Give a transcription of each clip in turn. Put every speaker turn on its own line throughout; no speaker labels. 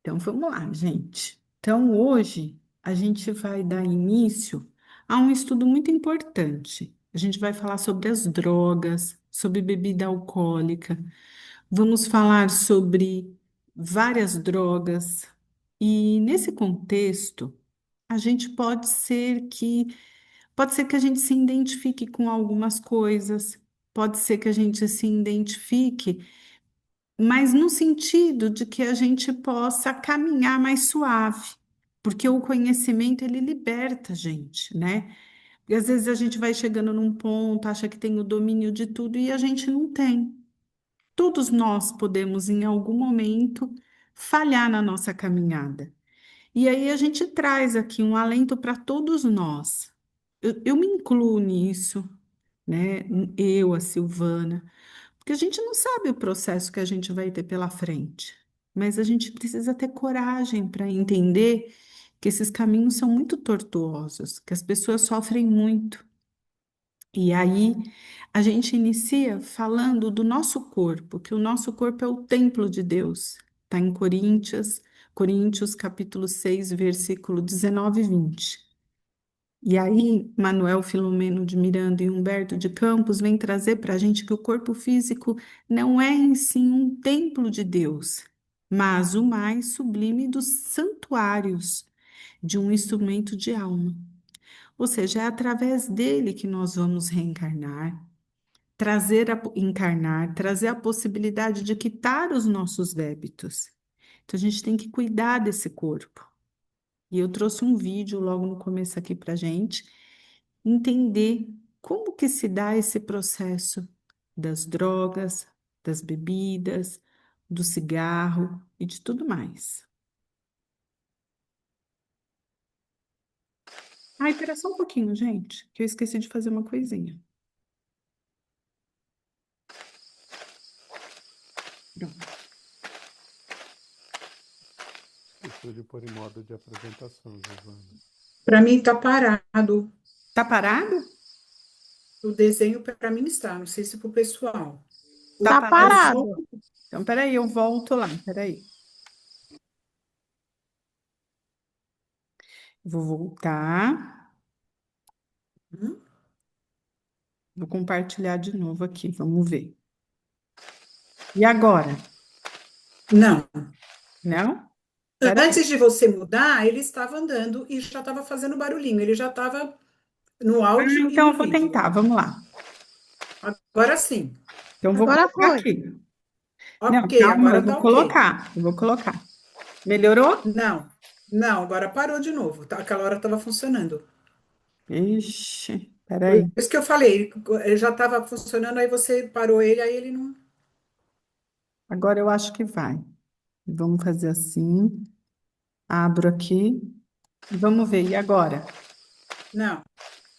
Então vamos lá, gente. Então hoje a gente vai dar início a um estudo muito importante. A gente vai falar sobre as drogas, sobre bebida alcoólica, vamos falar sobre várias drogas. E nesse contexto, a gente pode ser que a gente se identifique com algumas coisas, pode ser que a gente se identifique, mas no sentido de que a gente possa caminhar mais suave, porque o conhecimento ele liberta a gente, né? E às vezes a gente vai chegando num ponto, acha que tem o domínio de tudo e a gente não tem. Todos nós podemos, em algum momento, falhar na nossa caminhada. E aí a gente traz aqui um alento para todos nós. Eu me incluo nisso, né? Eu, a Silvana. Porque a gente não sabe o processo que a gente vai ter pela frente, mas a gente precisa ter coragem para entender que esses caminhos são muito tortuosos, que as pessoas sofrem muito. E aí a gente inicia falando do nosso corpo, que o nosso corpo é o templo de Deus. Está em Coríntios capítulo 6 versículo 19 e 20. E aí, Manuel Filomeno de Miranda e Humberto de Campos vêm trazer para a gente que o corpo físico não é em si um templo de Deus, mas o mais sublime dos santuários de um instrumento de alma. Ou seja, é através dele que nós vamos reencarnar, trazer a possibilidade de quitar os nossos débitos. Então, a gente tem que cuidar desse corpo. E eu trouxe um vídeo logo no começo aqui para gente entender como que se dá esse processo das drogas, das bebidas, do cigarro e de tudo mais. Ai, espera só um pouquinho, gente, que eu esqueci de fazer uma coisinha. Pronto.
Esqueceu de pôr em modo de apresentação, Giovana.
Para mim está parado.
Tá parado?
O desenho para mim está, não sei se para o pessoal.
Tá
Tá
É
parado.
só.
parado.
Então, peraí, eu volto lá, peraí. Vou voltar,
Hum?
vou compartilhar de novo aqui, vamos ver. E agora?
Não.
Não? Peraí.
Antes de você mudar, ele estava andando e já estava fazendo barulhinho. Ele já estava no
Ah,
áudio e
então
no
eu vou
vídeo.
tentar, vamos lá.
Agora sim.
Então, eu vou
Agora
colocar
foi.
aqui. Não,
Ok,
calma,
agora
eu vou
tá ok.
colocar, eu vou colocar. Melhorou?
Não, não, agora parou de novo. Aquela hora estava funcionando.
Ixi,
Por
peraí.
isso que eu falei, ele já estava funcionando, aí você parou ele, aí ele não.
Agora eu acho que vai. Vamos fazer assim. Abro aqui e vamos ver. E agora?
Não,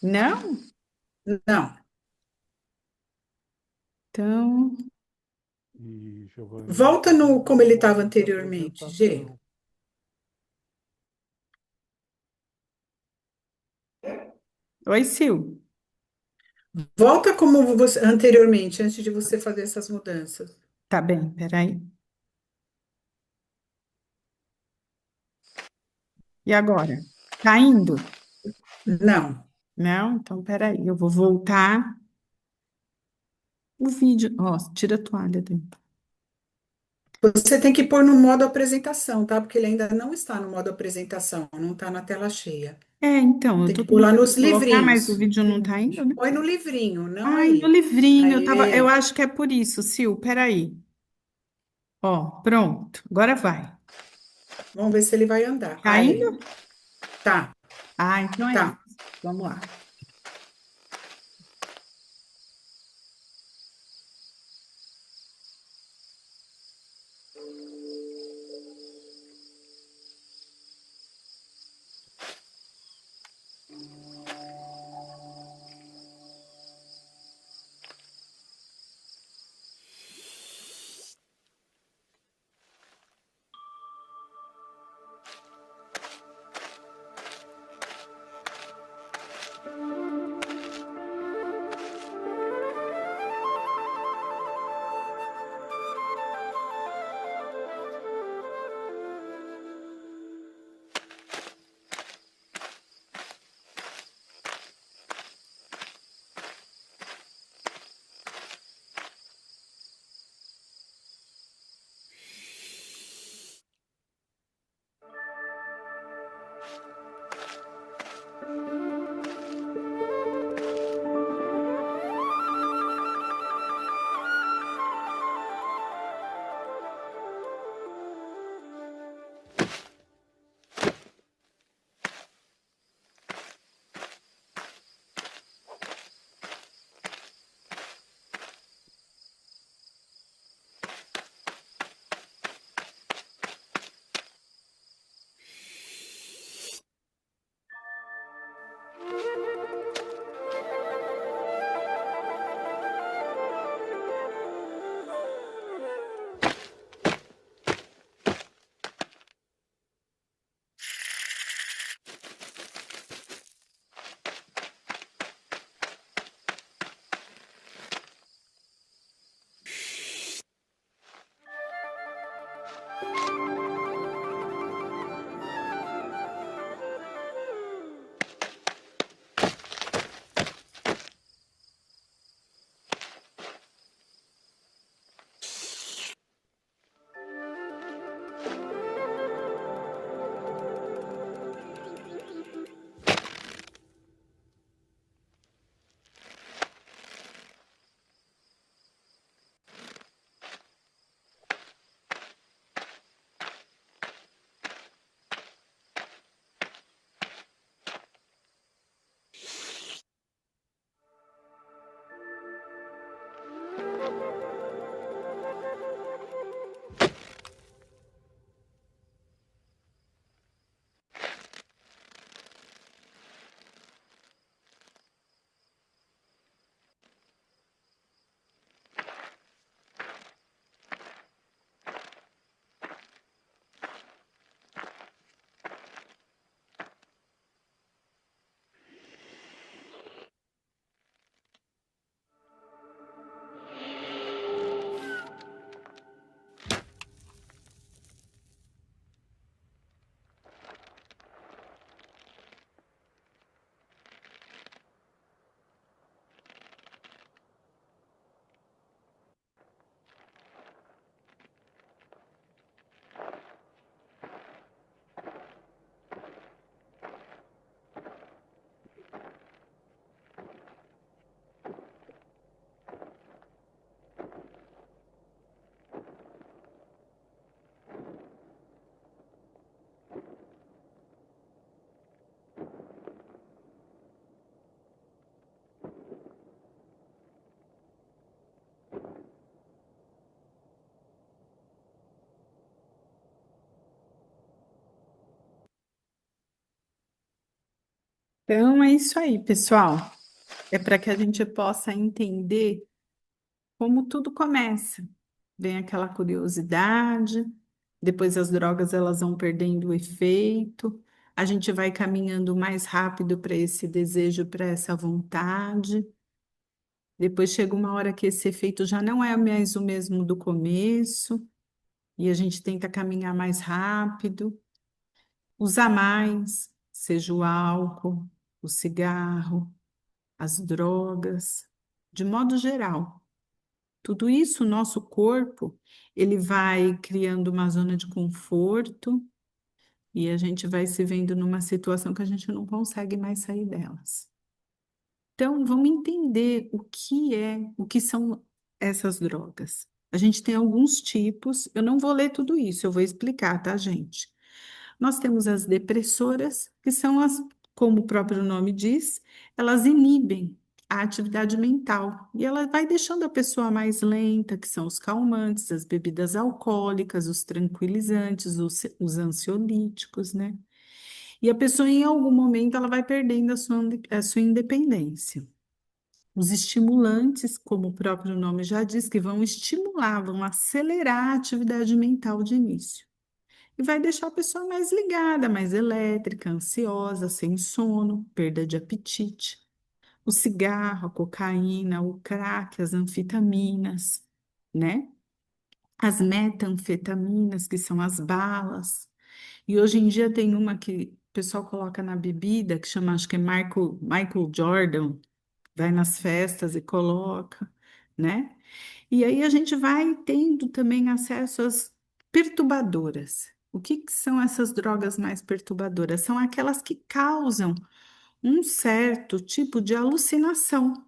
Não?
não.
Então,
E, Giovaninha,
Volta
está
no
dentro
como
do
ele estava
modo de
anteriormente, G.
apresentação.
oi, Sil.
Volta como você anteriormente, antes de você fazer essas mudanças.
Tá bem, peraí. E agora? Tá indo?
Não.
Não? Então, peraí. Eu vou voltar o vídeo. Ó, tira a toalha daí.
Você tem que pôr no modo apresentação, tá? Porque ele ainda não está no modo apresentação, não está na tela cheia.
É, então, eu
Tem
tô
que pôr lá
tentando
nos
colocar, mas o
livrinhos.
vídeo não tá indo, né?
Põe no livrinho, não
Ai, no
aí.
livrinho, eu
Aí,
acho que é por isso, Sil, peraí. Ó, pronto, agora vai.
vamos ver se ele vai andar.
Tá
Aí,
indo?
tá,
Ah, então é isso.
tá.
Vamos lá. Então é isso aí, pessoal. É para que a gente possa entender como tudo começa. Vem aquela curiosidade, depois as drogas elas vão perdendo o efeito, a gente vai caminhando mais rápido para esse desejo, para essa vontade. Depois chega uma hora que esse efeito já não é mais o mesmo do começo, e a gente tenta caminhar mais rápido, usar mais, seja o álcool, o cigarro, as drogas, de modo geral. Tudo isso, o nosso corpo, ele vai criando uma zona de conforto e a gente vai se vendo numa situação que a gente não consegue mais sair delas. Então, vamos entender o que são essas drogas. A gente tem alguns tipos, eu não vou ler tudo isso, eu vou explicar, tá, gente? Nós temos as depressoras, que são as, como o próprio nome diz, elas inibem a atividade mental e ela vai deixando a pessoa mais lenta, que são os calmantes, as bebidas alcoólicas, os tranquilizantes, os ansiolíticos, né? E a pessoa, em algum momento, ela vai perdendo a sua independência. Os estimulantes, como o próprio nome já diz, que vão estimular, vão acelerar a atividade mental de início. E vai deixar a pessoa mais ligada, mais elétrica, ansiosa, sem sono, perda de apetite. O cigarro, a cocaína, o crack, as anfetaminas, né? As metanfetaminas, que são as balas. E hoje em dia tem uma que o pessoal coloca na bebida, que chama, acho que é Michael Jordan, vai nas festas e coloca, né? E aí a gente vai tendo também acesso às perturbadoras. O que que são essas drogas mais perturbadoras? São aquelas que causam um certo tipo de alucinação,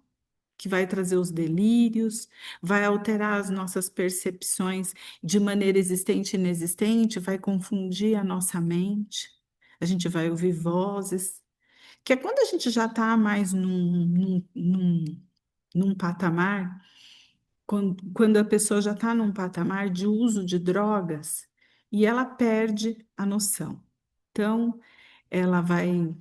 que vai trazer os delírios, vai alterar as nossas percepções de maneira existente e inexistente, vai confundir a nossa mente. A gente vai ouvir vozes, que é quando a gente já está mais num patamar quando a pessoa já está num patamar de uso de drogas e ela perde a noção. Então, ela vai.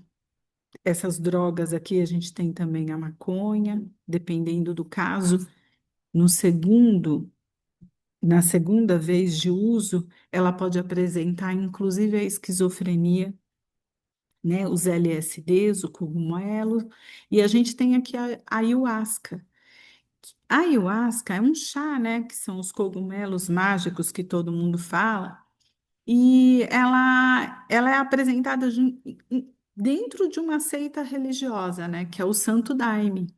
Essas drogas aqui, a gente tem também a maconha, dependendo do caso, no segundo, na segunda vez de uso, ela pode apresentar inclusive a esquizofrenia, né? Os LSDs, o cogumelo, e a gente tem aqui a ayahuasca. A ayahuasca é um chá, né? Que são os cogumelos mágicos que todo mundo fala. e ela é apresentada dentro de uma seita religiosa, né, que é o Santo Daime.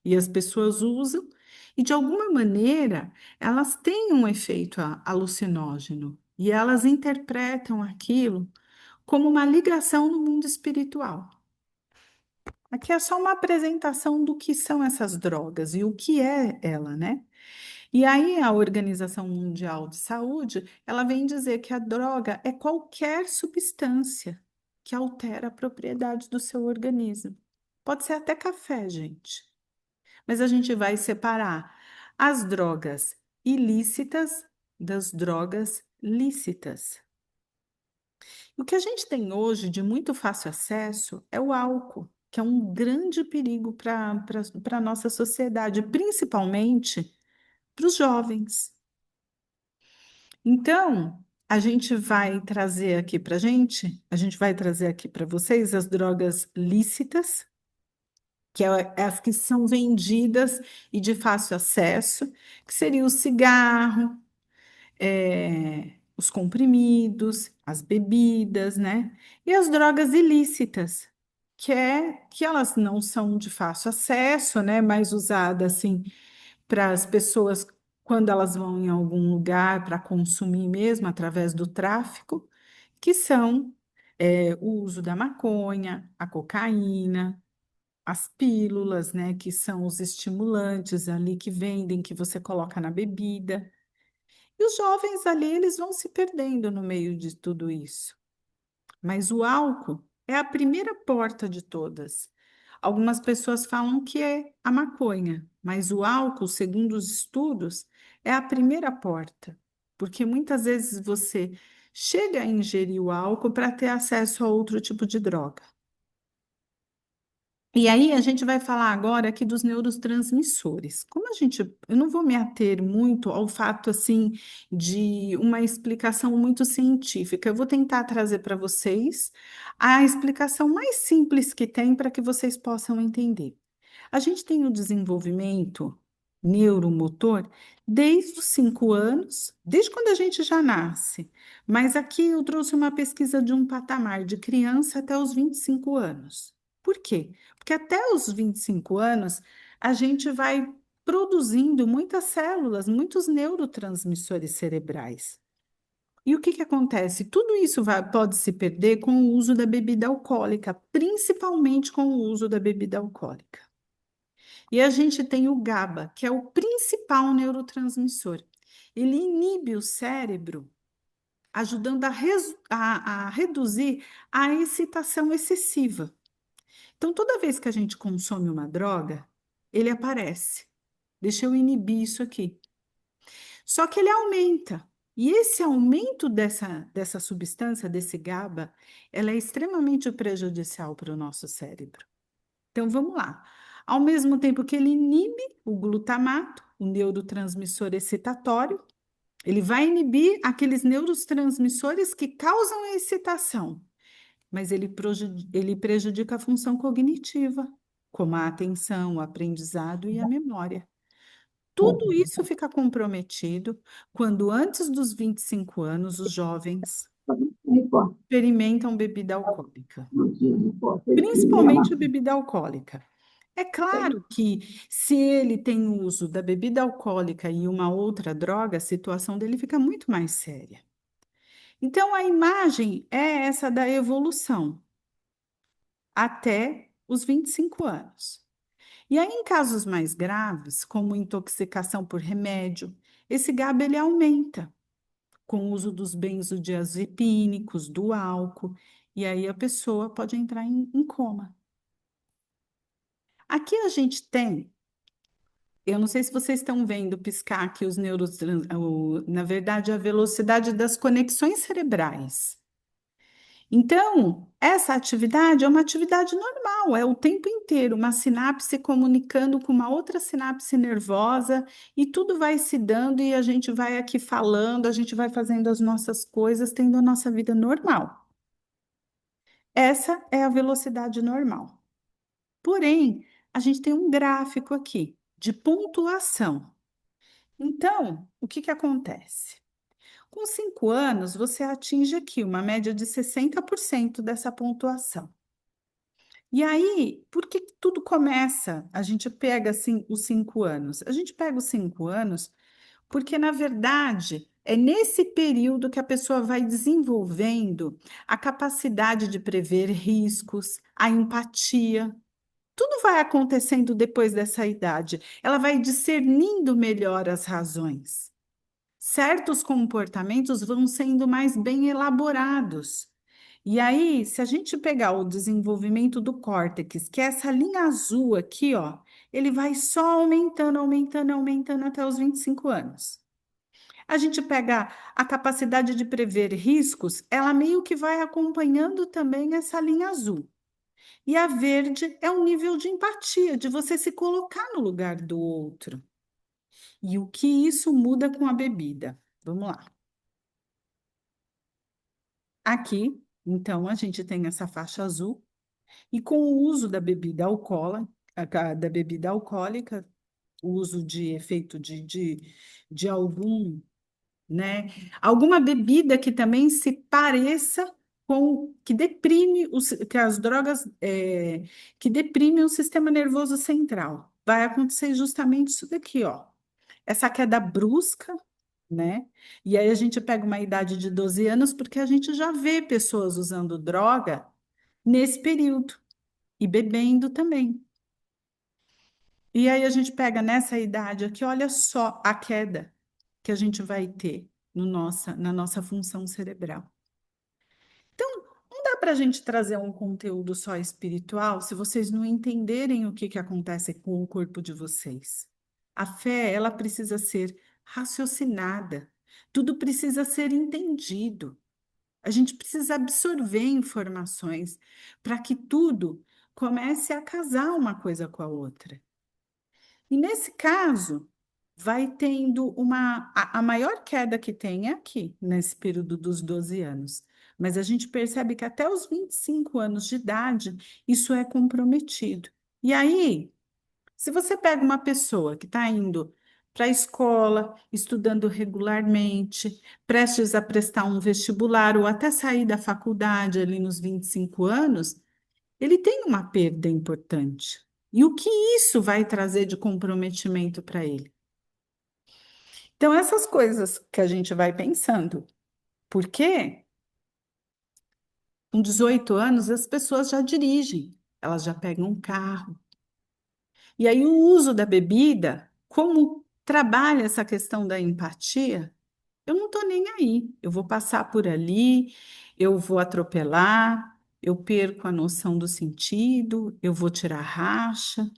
E as pessoas usam, e de alguma maneira elas têm um efeito alucinógeno, e elas interpretam aquilo como uma ligação no mundo espiritual. Aqui é só uma apresentação do que são essas drogas e o que é ela, né? E aí a Organização Mundial de Saúde, ela vem dizer que a droga é qualquer substância que altera a propriedade do seu organismo. Pode ser até café, gente. Mas a gente vai separar as drogas ilícitas das drogas lícitas. O que a gente tem hoje de muito fácil acesso é o álcool, que é um grande perigo para a nossa sociedade, principalmente para os jovens. Então, a gente vai trazer aqui para vocês as drogas lícitas, que é as que são vendidas e de fácil acesso, que seria o cigarro, os comprimidos, as bebidas, né? E as drogas ilícitas, que elas não são de fácil acesso, né? Mais usadas assim para as pessoas quando elas vão em algum lugar para consumir mesmo através do tráfico, que são o uso da maconha, a cocaína, as pílulas, né? Que são os estimulantes ali que vendem, que você coloca na bebida. E os jovens ali, eles vão se perdendo no meio de tudo isso. Mas o álcool é a primeira porta de todas. Algumas pessoas falam que é a maconha, mas o álcool, segundo os estudos, é a primeira porta, porque muitas vezes você chega a ingerir o álcool para ter acesso a outro tipo de droga. E aí a gente vai falar agora aqui dos neurotransmissores. Eu não vou me ater muito ao fato assim de uma explicação muito científica. Eu vou tentar trazer para vocês a explicação mais simples que tem para que vocês possam entender. A gente tem o desenvolvimento neuromotor desde os 5 anos, desde quando a gente já nasce. Mas aqui eu trouxe uma pesquisa de um patamar de criança até os 25 anos. Por quê? Porque até os 25 anos a gente vai produzindo muitas células, muitos neurotransmissores cerebrais. E o que que acontece? Tudo isso pode se perder com o uso da bebida alcoólica, principalmente com o uso da bebida alcoólica. E a gente tem o GABA, que é o principal neurotransmissor. Ele inibe o cérebro, ajudando a reduzir a excitação excessiva. Então, toda vez que a gente consome uma droga, ele aparece. Deixa eu inibir isso aqui. Só que ele aumenta. E esse aumento dessa substância, desse GABA, ela é extremamente prejudicial para o nosso cérebro. Então, vamos lá. Ao mesmo tempo que ele inibe o glutamato, o neurotransmissor excitatório, ele vai inibir aqueles neurotransmissores que causam a excitação, mas ele prejudica a função cognitiva, como a atenção, o aprendizado e a memória. Tudo isso fica comprometido quando, antes dos 25 anos, os jovens experimentam bebida alcoólica, principalmente a bebida alcoólica. É claro que, se ele tem o uso da bebida alcoólica e uma outra droga, a situação dele fica muito mais séria. Então, a imagem é essa da evolução até os 25 anos. E aí, em casos mais graves, como intoxicação por remédio, esse GABA ele aumenta com o uso dos benzodiazepínicos, do álcool, e aí a pessoa pode entrar em coma. Aqui a gente tem, eu não sei se vocês estão vendo piscar aqui os na verdade, a velocidade das conexões cerebrais. Então, essa atividade é uma atividade normal, é o tempo inteiro uma sinapse comunicando com uma outra sinapse nervosa e tudo vai se dando e a gente vai aqui falando, a gente vai fazendo as nossas coisas, tendo a nossa vida normal. Essa é a velocidade normal. Porém, a gente tem um gráfico aqui de pontuação. Então, o que que acontece? Com 5 anos, você atinge aqui uma média de 60% dessa pontuação. E aí, por que que tudo começa? A gente pega assim os 5 anos. A gente pega os 5 anos porque, na verdade, é nesse período que a pessoa vai desenvolvendo a capacidade de prever riscos, a empatia. Tudo vai acontecendo depois dessa idade. Ela vai discernindo melhor as razões. Certos comportamentos vão sendo mais bem elaborados. E aí, se a gente pegar o desenvolvimento do córtex, que é essa linha azul aqui, ó, ele vai só aumentando, aumentando, aumentando até os 25 anos. A gente pega a capacidade de prever riscos, ela meio que vai acompanhando também essa linha azul. E a verde é um nível de empatia, de você se colocar no lugar do outro. E o que isso muda com a bebida? Vamos lá. Aqui, então, a gente tem essa faixa azul, e com o uso da bebida da bebida alcoólica, o uso de efeito de algum, né? Alguma bebida que também se pareça com, que deprime, que as drogas, que deprime o sistema nervoso central. Vai acontecer justamente isso daqui, ó. Essa queda brusca, né? E aí a gente pega uma idade de 12 anos, porque a gente já vê pessoas usando droga nesse período e bebendo também. E aí a gente pega nessa idade aqui, olha só a queda que a gente vai ter no na nossa função cerebral. Então, não dá para a gente trazer um conteúdo só espiritual se vocês não entenderem o que que acontece com o corpo de vocês. A fé, ela precisa ser raciocinada, tudo precisa ser entendido. A gente precisa absorver informações para que tudo comece a casar uma coisa com a outra. E nesse caso, vai tendo a maior queda que tem é aqui, nesse período dos 12 anos. Mas a gente percebe que até os 25 anos de idade, isso é comprometido. E aí, se você pega uma pessoa que está indo para a escola, estudando regularmente, prestes a prestar um vestibular ou até sair da faculdade ali nos 25 anos, ele tem uma perda importante. E o que isso vai trazer de comprometimento para ele? Então, essas coisas que a gente vai pensando. Por quê? Com 18 anos, as pessoas já dirigem, elas já pegam um carro. E aí, o uso da bebida, como trabalha essa questão da empatia, eu não estou nem aí. Eu vou passar por ali, eu vou atropelar, eu perco a noção do sentido, eu vou tirar racha.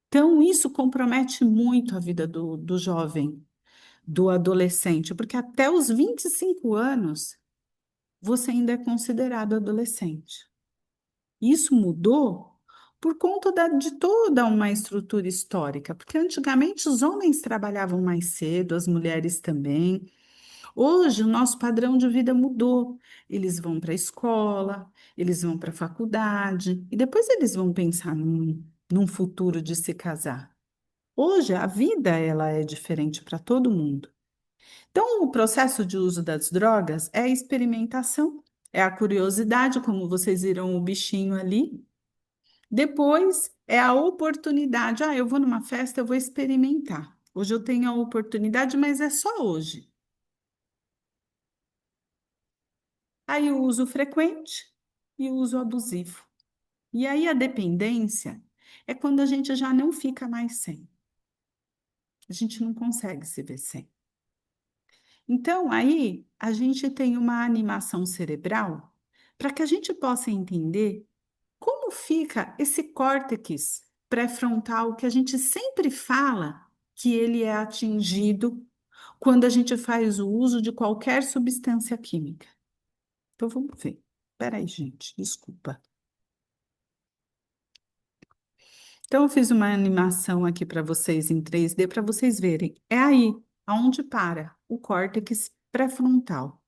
Então, isso compromete muito a vida do jovem, do adolescente, porque até os 25 anos você ainda é considerado adolescente. Isso mudou por conta de toda uma estrutura histórica, porque antigamente os homens trabalhavam mais cedo, as mulheres também. Hoje o nosso padrão de vida mudou. Eles vão para a escola, eles vão para a faculdade, e depois eles vão pensar num futuro de se casar. Hoje a vida ela é diferente para todo mundo. Então, o processo de uso das drogas é a experimentação, é a curiosidade, como vocês viram o bichinho ali. Depois é a oportunidade. Ah, eu vou numa festa, eu vou experimentar. Hoje eu tenho a oportunidade, mas é só hoje. Aí o uso frequente e o uso abusivo. E aí a dependência é quando a gente já não fica mais sem. A gente não consegue se ver sem. Então, aí a gente tem uma animação cerebral para que a gente possa entender como fica esse córtex pré-frontal que a gente sempre fala que ele é atingido quando a gente faz o uso de qualquer substância química. Então, vamos ver. Peraí, gente, desculpa. Então, eu fiz uma animação aqui para vocês em 3D para vocês verem. É aí, aonde para o córtex pré-frontal.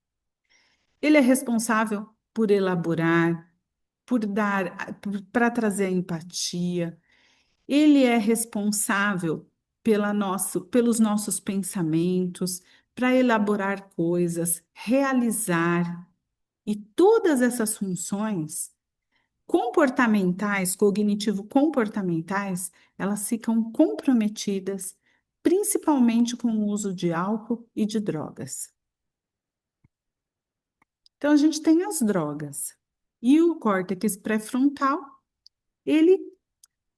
Ele é responsável por elaborar, por dar, para trazer a empatia. Ele é responsável pelos nossos pensamentos, para elaborar coisas, realizar, e todas essas funções comportamentais, cognitivo-comportamentais, elas ficam comprometidas principalmente com o uso de álcool e de drogas. Então, a gente tem as drogas. E o córtex pré-frontal, ele,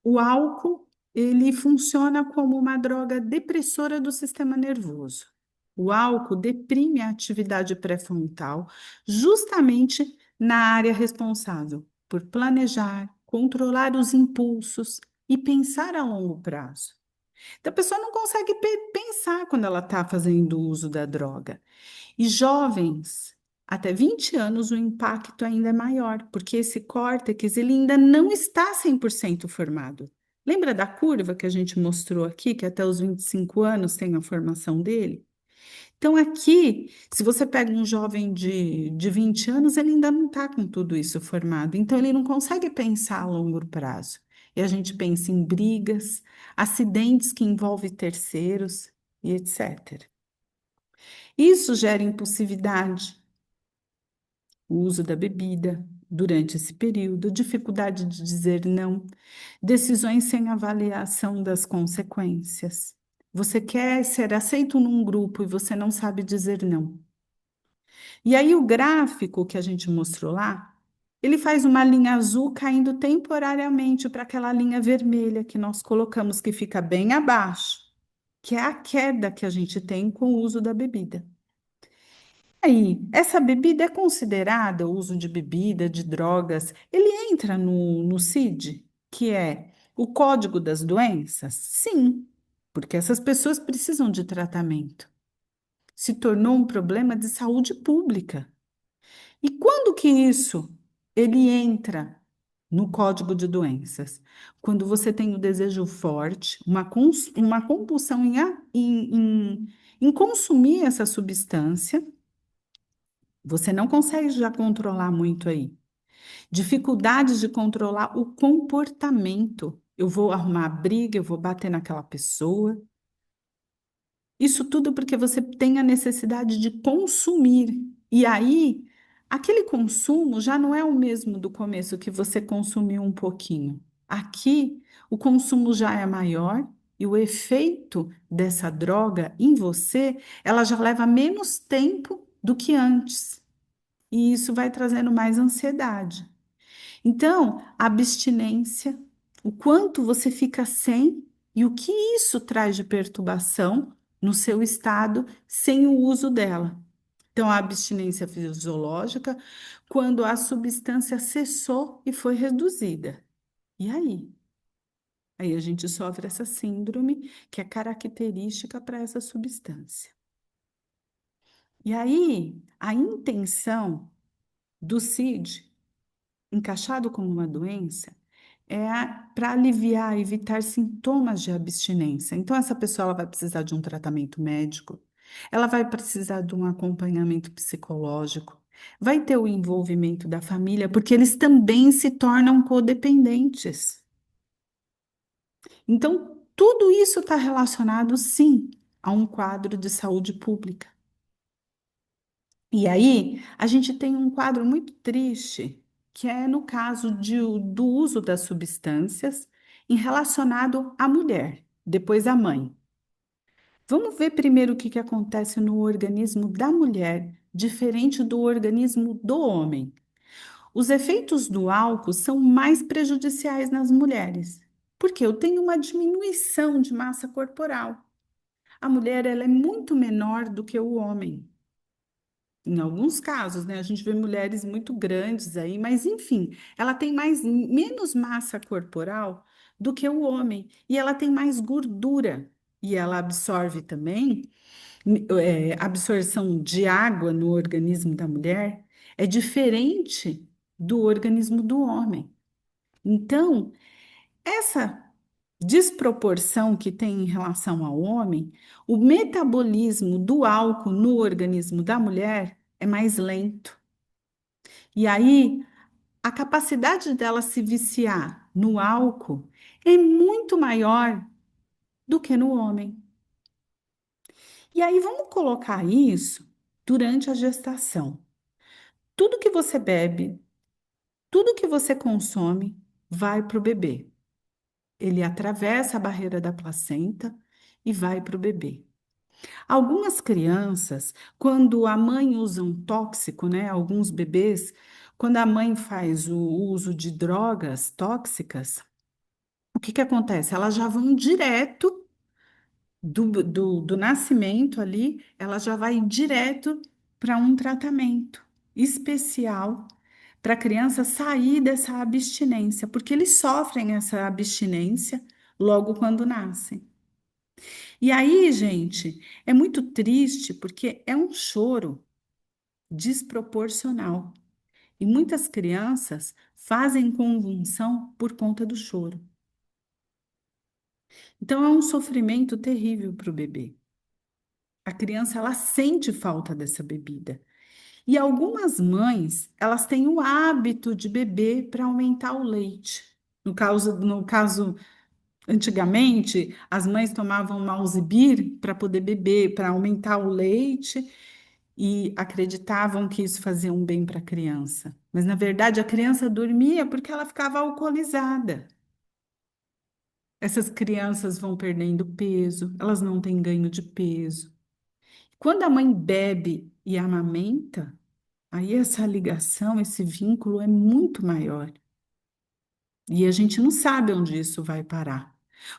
o álcool, ele funciona como uma droga depressora do sistema nervoso. O álcool deprime a atividade pré-frontal justamente na área responsável por planejar, controlar os impulsos e pensar a longo prazo. Então, a pessoa não consegue pensar quando ela está fazendo uso da droga. E jovens, até 20 anos, o impacto ainda é maior, porque esse córtex ele ainda não está 100% formado. Lembra da curva que a gente mostrou aqui, que até os 25 anos tem a formação dele? Então, aqui, se você pega um jovem de 20 anos, ele ainda não está com tudo isso formado. Então, ele não consegue pensar a longo prazo. E a gente pensa em brigas, acidentes que envolvem terceiros e etc. Isso gera impulsividade, o uso da bebida durante esse período, dificuldade de dizer não, decisões sem avaliação das consequências. Você quer ser aceito num grupo e você não sabe dizer não. E aí o gráfico que a gente mostrou lá, ele faz uma linha azul caindo temporariamente para aquela linha vermelha que nós colocamos, que fica bem abaixo, que é a queda que a gente tem com o uso da bebida. Aí, essa bebida é considerada, o uso de bebida, de drogas, ele entra no CID, que é o Código das Doenças? Sim, porque essas pessoas precisam de tratamento. Se tornou um problema de saúde pública. E quando que isso ele entra no Código de Doenças? Quando você tem o desejo forte, uma compulsão em consumir essa substância, você não consegue já controlar muito aí. Dificuldades de controlar o comportamento. Eu vou arrumar briga, eu vou bater naquela pessoa. Isso tudo porque você tem a necessidade de consumir. E aí, aquele consumo já não é o mesmo do começo que você consumiu um pouquinho. Aqui, o consumo já é maior e o efeito dessa droga em você, ela já leva menos tempo do que antes. E isso vai trazendo mais ansiedade. Então, a abstinência, o quanto você fica sem e o que isso traz de perturbação no seu estado sem o uso dela. Então, a abstinência fisiológica, quando a substância cessou e foi reduzida. E aí? Aí a gente sofre essa síndrome que é característica para essa substância. E aí, a intenção do CID encaixado como uma doença, é para aliviar, evitar sintomas de abstinência. Então, essa pessoa ela vai precisar de um tratamento médico, ela vai precisar de um acompanhamento psicológico, vai ter o envolvimento da família, porque eles também se tornam codependentes. Então, tudo isso está relacionado, sim, a um quadro de saúde pública. E aí, a gente tem um quadro muito triste, que é no caso do uso das substâncias em relacionado à mulher, depois à mãe. Vamos ver primeiro o que acontece no organismo da mulher, diferente do organismo do homem. Os efeitos do álcool são mais prejudiciais nas mulheres, porque eu tenho uma diminuição de massa corporal. A mulher ela é muito menor do que o homem. Em alguns casos, né? A gente vê mulheres muito grandes aí, mas enfim, ela tem menos massa corporal do que o homem e ela tem mais gordura e ela absorve também, absorção de água no organismo da mulher é diferente do organismo do homem. Então, essa desproporção que tem em relação ao homem, o metabolismo do álcool no organismo da mulher é mais lento. E aí, a capacidade dela se viciar no álcool é muito maior do que no homem. E aí vamos colocar isso durante a gestação. Tudo que você bebe, tudo que você consome vai para o bebê. Ele atravessa a barreira da placenta e vai para o bebê. Algumas crianças, quando a mãe usa um tóxico, né? Alguns bebês, quando a mãe faz o uso de drogas tóxicas, o que que acontece? Elas já vão direto do nascimento ali, ela já vai direto para um tratamento especial para a criança sair dessa abstinência, porque eles sofrem essa abstinência logo quando nascem. E aí, gente, é muito triste porque é um choro desproporcional. E muitas crianças fazem convulsão por conta do choro. Então, é um sofrimento terrível para o bebê. A criança, ela sente falta dessa bebida. E algumas mães, elas têm o hábito de beber para aumentar o leite. No caso, antigamente, as mães tomavam Malzibir para poder beber, para aumentar o leite, e acreditavam que isso fazia um bem para a criança. Mas, na verdade, a criança dormia porque ela ficava alcoolizada. Essas crianças vão perdendo peso, elas não têm ganho de peso. Quando a mãe bebe e amamenta, aí essa ligação, esse vínculo é muito maior. E a gente não sabe onde isso vai parar.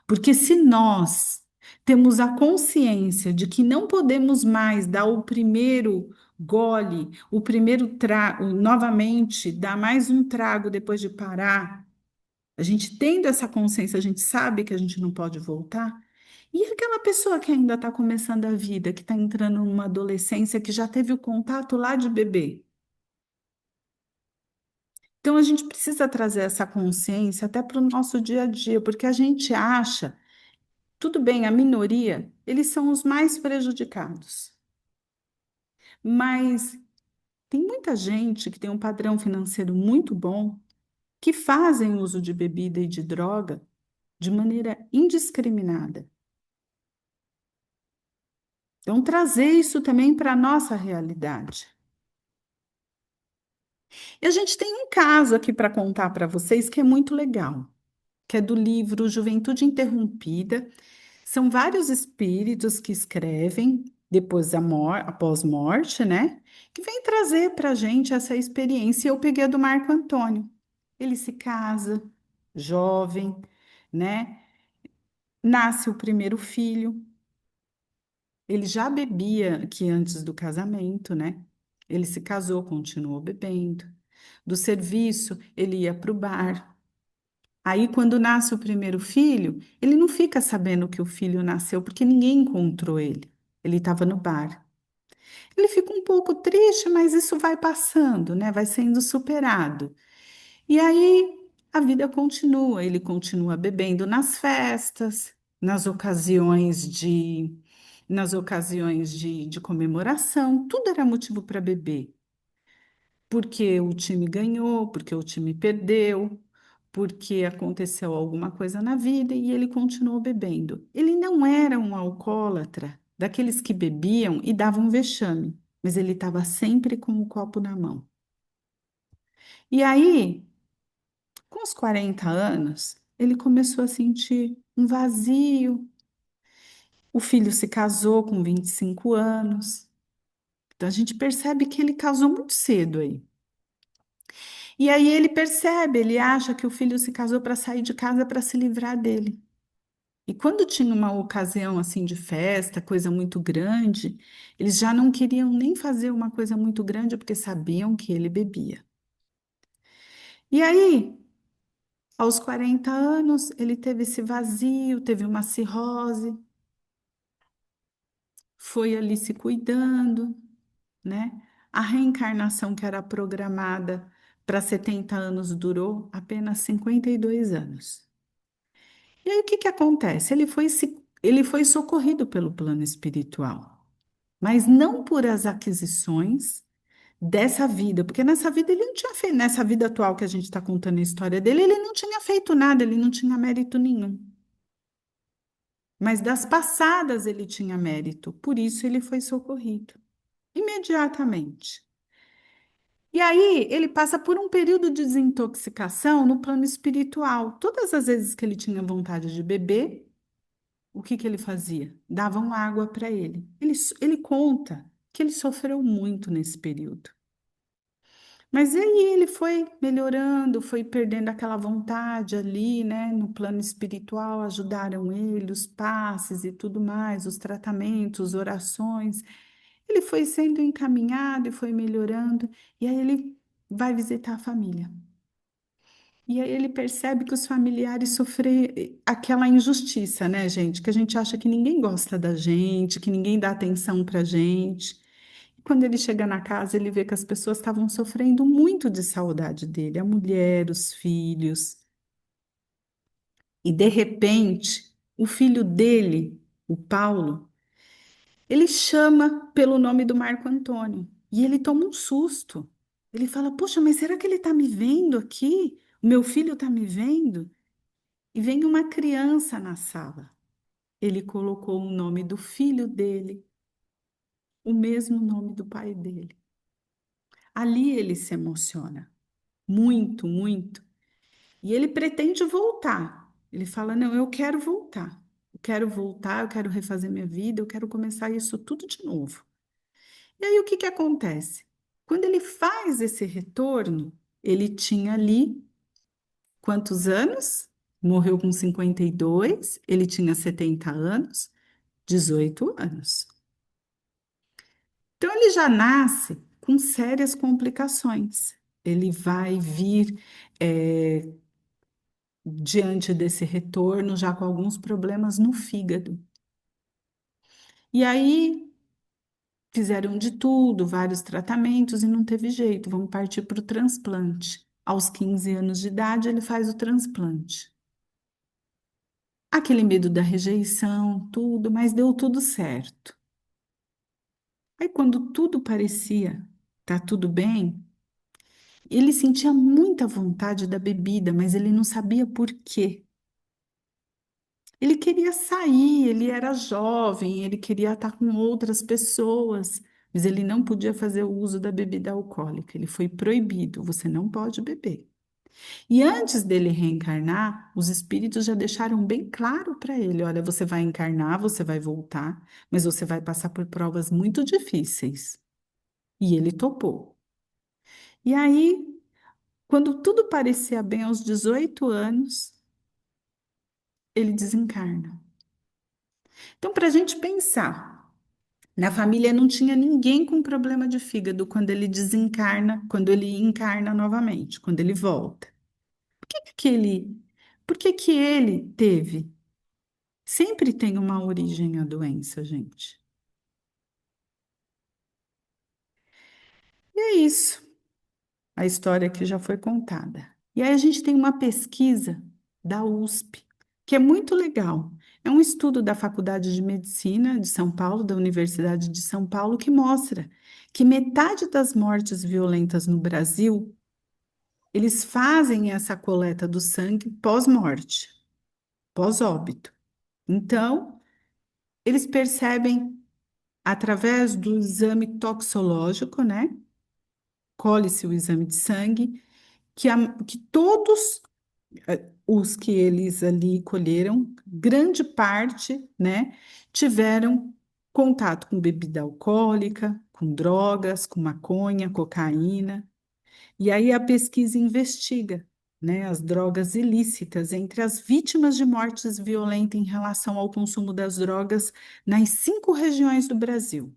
Porque se nós temos a consciência de que não podemos mais dar o primeiro gole, o primeiro trago, novamente, dar mais um trago depois de parar, a gente tendo essa consciência, a gente sabe que a gente não pode voltar. E aquela pessoa que ainda está começando a vida, que está entrando numa adolescência, que já teve o contato lá de bebê. Então, a gente precisa trazer essa consciência até para o nosso dia a dia, porque a gente acha, tudo bem, a minoria, eles são os mais prejudicados. Mas tem muita gente que tem um padrão financeiro muito bom, que fazem uso de bebida e de droga de maneira indiscriminada. Então, trazer isso também para a nossa realidade. E a gente tem um caso aqui para contar para vocês que é muito legal, que é do livro Juventude Interrompida. São vários espíritos que escrevem depois após morte, né? Que vem trazer para a gente essa experiência. Eu peguei a do Marco Antônio. Ele se casa, jovem, né? Nasce o primeiro filho. Ele já bebia aqui antes do casamento, né? Ele se casou, continuou bebendo. Do serviço, ele ia para o bar. Aí, quando nasce o primeiro filho, ele não fica sabendo que o filho nasceu, porque ninguém encontrou ele. Ele estava no bar. Ele fica um pouco triste, mas isso vai passando, né? Vai sendo superado. E aí a vida continua. Ele continua bebendo nas festas, nas ocasiões de, nas ocasiões de comemoração. Tudo era motivo para beber. Porque o time ganhou, porque o time perdeu, porque aconteceu alguma coisa na vida e ele continuou bebendo. Ele não era um alcoólatra, daqueles que bebiam e davam vexame, mas ele estava sempre com o copo na mão. E aí, com os 40 anos, ele começou a sentir um vazio. O filho se casou com 25 anos. Então a gente percebe que ele casou muito cedo aí. E aí ele percebe, ele acha que o filho se casou para sair de casa para se livrar dele. E quando tinha uma ocasião assim de festa, coisa muito grande, eles já não queriam nem fazer uma coisa muito grande porque sabiam que ele bebia. E aí, aos 40 anos, ele teve esse vazio, teve uma cirrose, foi ali se cuidando, né? A reencarnação que era programada para 70 anos durou apenas 52 anos. E aí o que que acontece? Ele foi socorrido pelo plano espiritual, mas não por as aquisições dessa vida, porque nessa vida ele não tinha feito, nessa vida atual que a gente está contando a história dele, ele não tinha feito nada, ele não tinha mérito nenhum. mas das passadas ele tinha mérito, por isso ele foi socorrido imediatamente. E aí ele passa por um período de desintoxicação no plano espiritual. Todas as vezes que ele tinha vontade de beber, o que que ele fazia? Davam água para ele. Ele conta que ele sofreu muito nesse período. Mas aí ele foi melhorando, foi perdendo aquela vontade ali, né? No plano espiritual, ajudaram ele, os passes e tudo mais, os tratamentos, orações. Ele foi sendo encaminhado e foi melhorando, e aí ele vai visitar a família. E aí ele percebe que os familiares sofrem aquela injustiça, né, gente? Que a gente acha que ninguém gosta da gente, que ninguém dá atenção pra gente. Quando ele chega na casa, ele vê que as pessoas estavam sofrendo muito de saudade dele, a mulher, os filhos. E de repente, o filho dele, o Paulo, ele chama pelo nome do Marco Antônio e ele toma um susto. Ele fala: Poxa, mas será que ele está me vendo aqui? O meu filho está me vendo? E vem uma criança na sala. Ele colocou o nome do filho dele, o mesmo nome do pai dele. Ali ele se emociona muito, muito. E ele pretende voltar. Ele fala: Não, eu quero voltar. Eu quero voltar, eu quero refazer minha vida, eu quero começar isso tudo de novo. E aí o que que acontece? Quando ele faz esse retorno, ele tinha ali quantos anos? Morreu com 52, ele tinha 70 anos, 18 anos. Então ele já nasce com sérias complicações. Ele vai vir diante desse retorno já com alguns problemas no fígado. E aí fizeram de tudo, vários tratamentos e não teve jeito, vamos partir para o transplante. Aos 15 anos de idade, ele faz o transplante. Aquele medo da rejeição, tudo, mas deu tudo certo. Aí, quando tudo parecia tá tudo bem, ele sentia muita vontade da bebida, mas ele não sabia por quê. Ele queria sair, ele era jovem, ele queria estar com outras pessoas, mas ele não podia fazer o uso da bebida alcoólica. Ele foi proibido, você não pode beber. E antes dele reencarnar, os espíritos já deixaram bem claro para ele: olha, você vai encarnar, você vai voltar, mas você vai passar por provas muito difíceis. E ele topou. E aí, quando tudo parecia bem aos 18 anos, ele desencarna. Então, para a gente pensar. Na família não tinha ninguém com problema de fígado quando ele desencarna, quando ele encarna novamente, quando ele volta. Que ele, por que que ele teve? Sempre tem uma origem a doença, gente. E é isso, a história que já foi contada. E aí a gente tem uma pesquisa da USP, que é muito legal. É um estudo da Faculdade de Medicina de São Paulo, da Universidade de São Paulo, que mostra que metade das mortes violentas no Brasil eles fazem essa coleta do sangue pós-morte, pós-óbito. Então, eles percebem através do exame toxicológico, né? Colhe-se o exame de sangue, que todos os que eles ali colheram, grande parte, né, tiveram contato com bebida alcoólica, com drogas, com maconha, cocaína. E aí a pesquisa investiga, né, as drogas ilícitas entre as vítimas de mortes violentas em relação ao consumo das drogas nas 5 regiões do Brasil.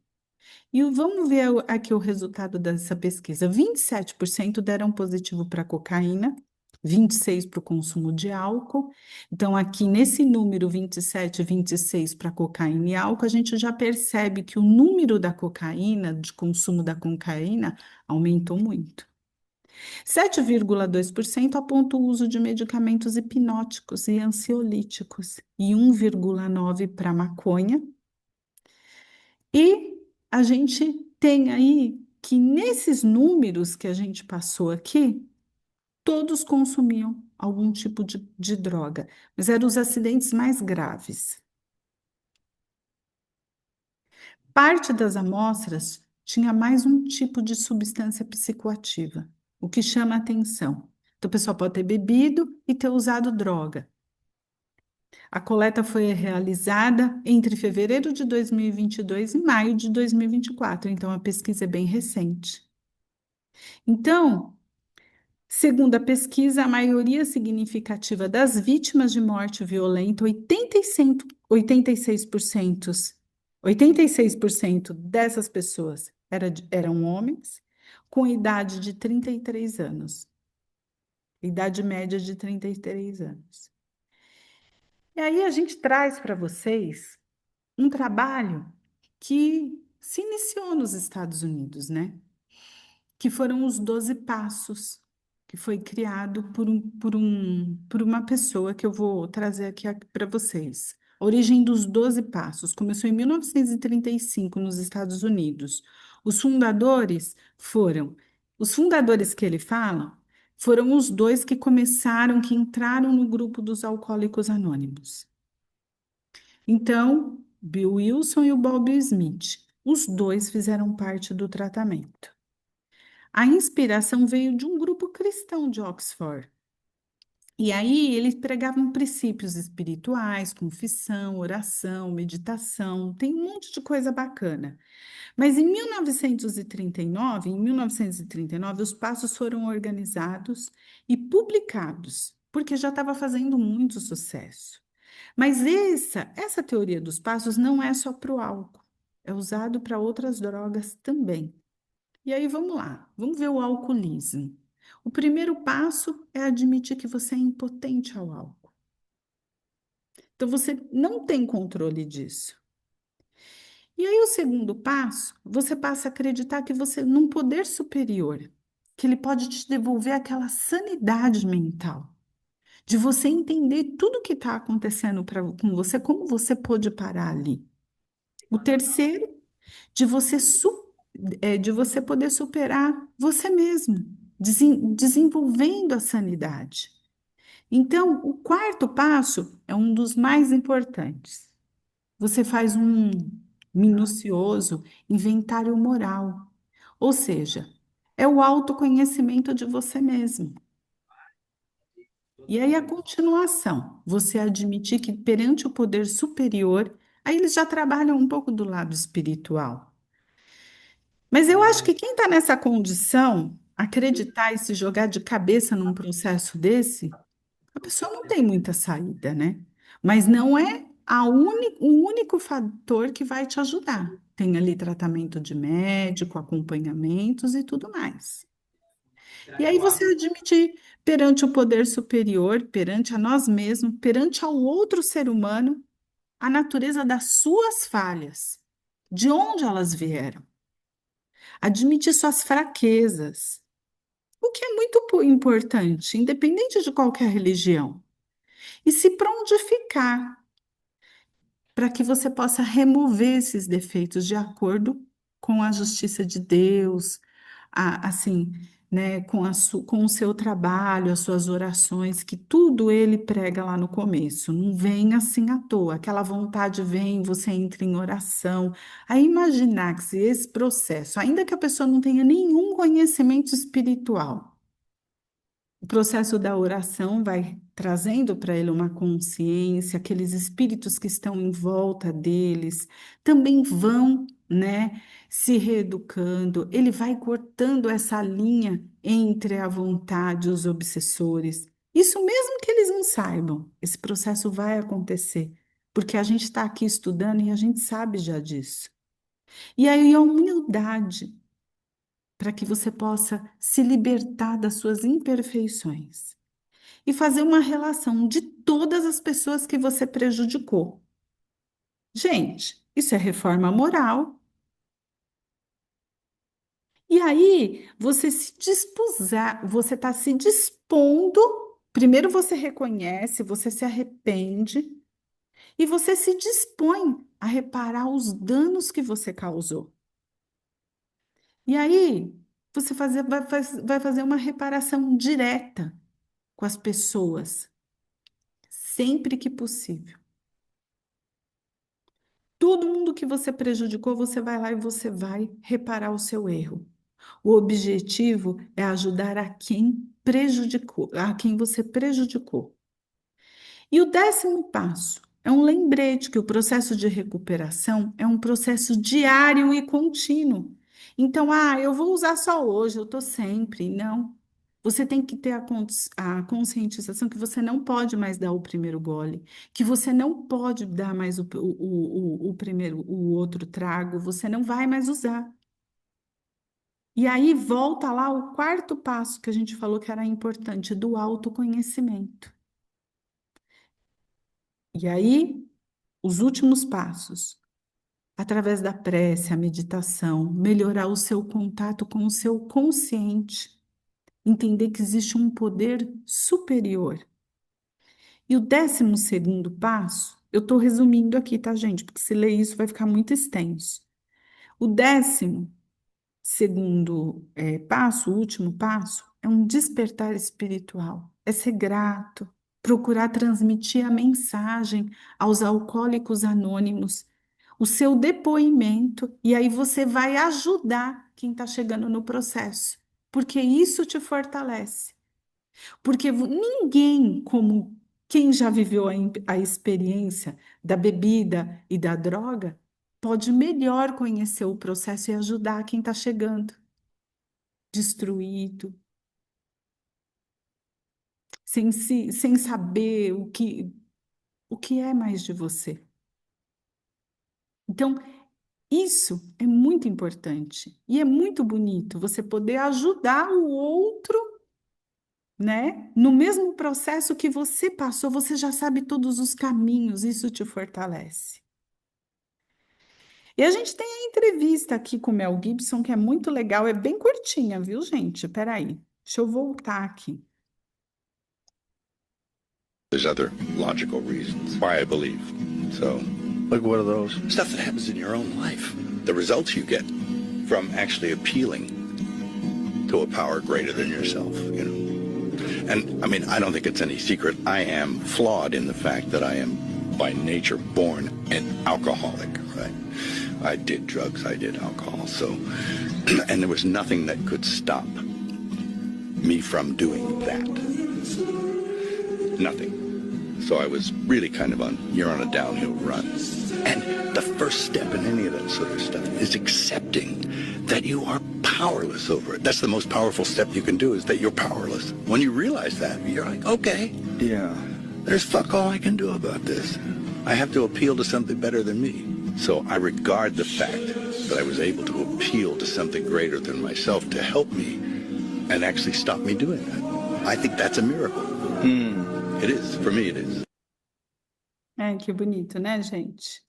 E vamos ver aqui o resultado dessa pesquisa. 27% deram positivo para cocaína, 26% para o consumo de álcool. Então, aqui nesse número 27, 26 para cocaína e álcool, a gente já percebe que o número da cocaína, de consumo da cocaína, aumentou muito. 7,2% aponta o uso de medicamentos hipnóticos e ansiolíticos e 1,9% para maconha. E a gente tem aí que nesses números que a gente passou aqui, todos consumiam algum tipo de droga, mas eram os acidentes mais graves. Parte das amostras tinha mais um tipo de substância psicoativa, o que chama a atenção. Então, o pessoal pode ter bebido e ter usado droga. A coleta foi realizada entre fevereiro de 2022 e maio de 2024, então a pesquisa é bem recente. Então, segundo a pesquisa, a maioria significativa das vítimas de morte violenta, 86%, 86% dessas pessoas eram homens com idade de 33 anos, idade média de 33 anos. E aí a gente traz para vocês um trabalho que se iniciou nos Estados Unidos, né? Que foram os 12 passos, que foi criado por uma pessoa que eu vou trazer aqui para vocês. A origem dos 12 passos começou em 1935 nos Estados Unidos. Os fundadores foram, os fundadores que ele fala, foram os dois que começaram, que entraram no grupo dos Alcoólicos Anônimos. Então, Bill Wilson e o Bob Smith, os dois fizeram parte do tratamento. A inspiração veio de um grupo cristão de Oxford. E aí eles pregavam princípios espirituais, confissão, oração, meditação, tem um monte de coisa bacana. Mas em 1939, os passos foram organizados e publicados, porque já estava fazendo muito sucesso. Mas essa teoria dos passos não é só para o álcool, é usado para outras drogas também. E aí vamos lá, vamos ver o alcoolismo. O primeiro passo é admitir que você é impotente ao álcool. Então você não tem controle disso. E aí o segundo passo, você passa a acreditar que você num poder superior, que ele pode te devolver aquela sanidade mental, de você entender tudo que está acontecendo com você, como você pôde parar ali. O terceiro, de você de você poder superar você mesmo, desenvolvendo a sanidade. Então, o quarto passo é um dos mais importantes. Você faz um minucioso inventário moral, ou seja, é o autoconhecimento de você mesmo. E aí a continuação, você admitir que perante o poder superior, aí eles já trabalham um pouco do lado espiritual. Mas eu acho que quem está nessa condição, acreditar e se jogar de cabeça num processo desse, a pessoa não tem muita saída, né? Mas não é o único fator que vai te ajudar. Tem ali tratamento de médico, acompanhamentos e tudo mais. E aí você admitir perante o poder superior, perante a nós mesmos, perante ao outro ser humano, a natureza das suas falhas, de onde elas vieram. Admitir suas fraquezas, o que é muito importante, independente de qualquer religião. E se prontificar para que você possa remover esses defeitos de acordo com a justiça de Deus, assim, né, com o seu trabalho, as suas orações, que tudo ele prega lá no começo. Não vem assim à toa. Aquela vontade vem, você entra em oração. Aí imaginar que se esse processo, ainda que a pessoa não tenha nenhum conhecimento espiritual, o processo da oração vai trazendo para ele uma consciência, aqueles espíritos que estão em volta deles também vão, né, se reeducando, ele vai cortando essa linha entre a vontade e os obsessores. Isso mesmo que eles não saibam, esse processo vai acontecer, porque a gente está aqui estudando e a gente sabe já disso. E aí a humildade para que você possa se libertar das suas imperfeições e fazer uma relação de todas as pessoas que você prejudicou. Gente, isso é reforma moral. E aí, você se dispuser, você está se dispondo. Primeiro você reconhece, você se arrepende e você se dispõe a reparar os danos que você causou. E aí, vai fazer uma reparação direta com as pessoas, sempre que possível. Todo mundo que você prejudicou, você vai lá e você vai reparar o seu erro. O objetivo é ajudar a quem prejudicou, a quem você prejudicou. E o 10º passo é um lembrete que o processo de recuperação é um processo diário e contínuo. Então, eu vou usar só hoje, eu estou sempre. Não. Você tem que ter a conscientização que você não pode mais dar o primeiro gole, que você não pode dar mais o primeiro, o outro trago, você não vai mais usar. E aí volta lá o 4º passo que a gente falou que era importante, do autoconhecimento. E aí, os últimos passos, através da prece, a meditação, melhorar o seu contato com o seu consciente, entender que existe um poder superior. E o 12º passo, eu estou resumindo aqui, tá, gente? Porque se ler isso vai ficar muito extenso. O 10º passo, o último passo, é um despertar espiritual. É ser grato, procurar transmitir a mensagem aos alcoólicos anônimos, o seu depoimento, e aí você vai ajudar quem está chegando no processo, porque isso te fortalece. Porque ninguém como quem já viveu a experiência da bebida e da droga pode melhor conhecer o processo e ajudar quem está chegando destruído, sem saber o que é mais de você. Então, isso é muito importante e é muito bonito você poder ajudar o outro, né? No mesmo processo que você passou, você já sabe todos os caminhos, isso te fortalece. E a gente tem a entrevista aqui com o Mel Gibson, que é muito legal, é bem curtinha, viu, gente? Peraí, deixa eu voltar aqui.
There's other logical reasons why I believe. So, like what are those? Stuff that happens in your own life. The results you get from actually appealing to a power greater than yourself, you know. And I mean, I don't think it's any secret. I am flawed in the fact that I am by nature born an alcoholic, right? I did drugs, I did alcohol, so, and there was nothing that could stop me from doing that. Nothing. So I was really kind of you're on a downhill run. And the first step in any of that sort of stuff is accepting that you are powerless over it. That's the most powerful step you can do, is that you're powerless. When you realize that, you're like, okay, yeah, there's fuck all I can do about this. I have to appeal to something better than me. So I regard the fact that I was able to appeal to something greater than myself to help me and actually stop me doing that. I think that's a miracle. It is. For me, it is.
Que bonito, né, gente?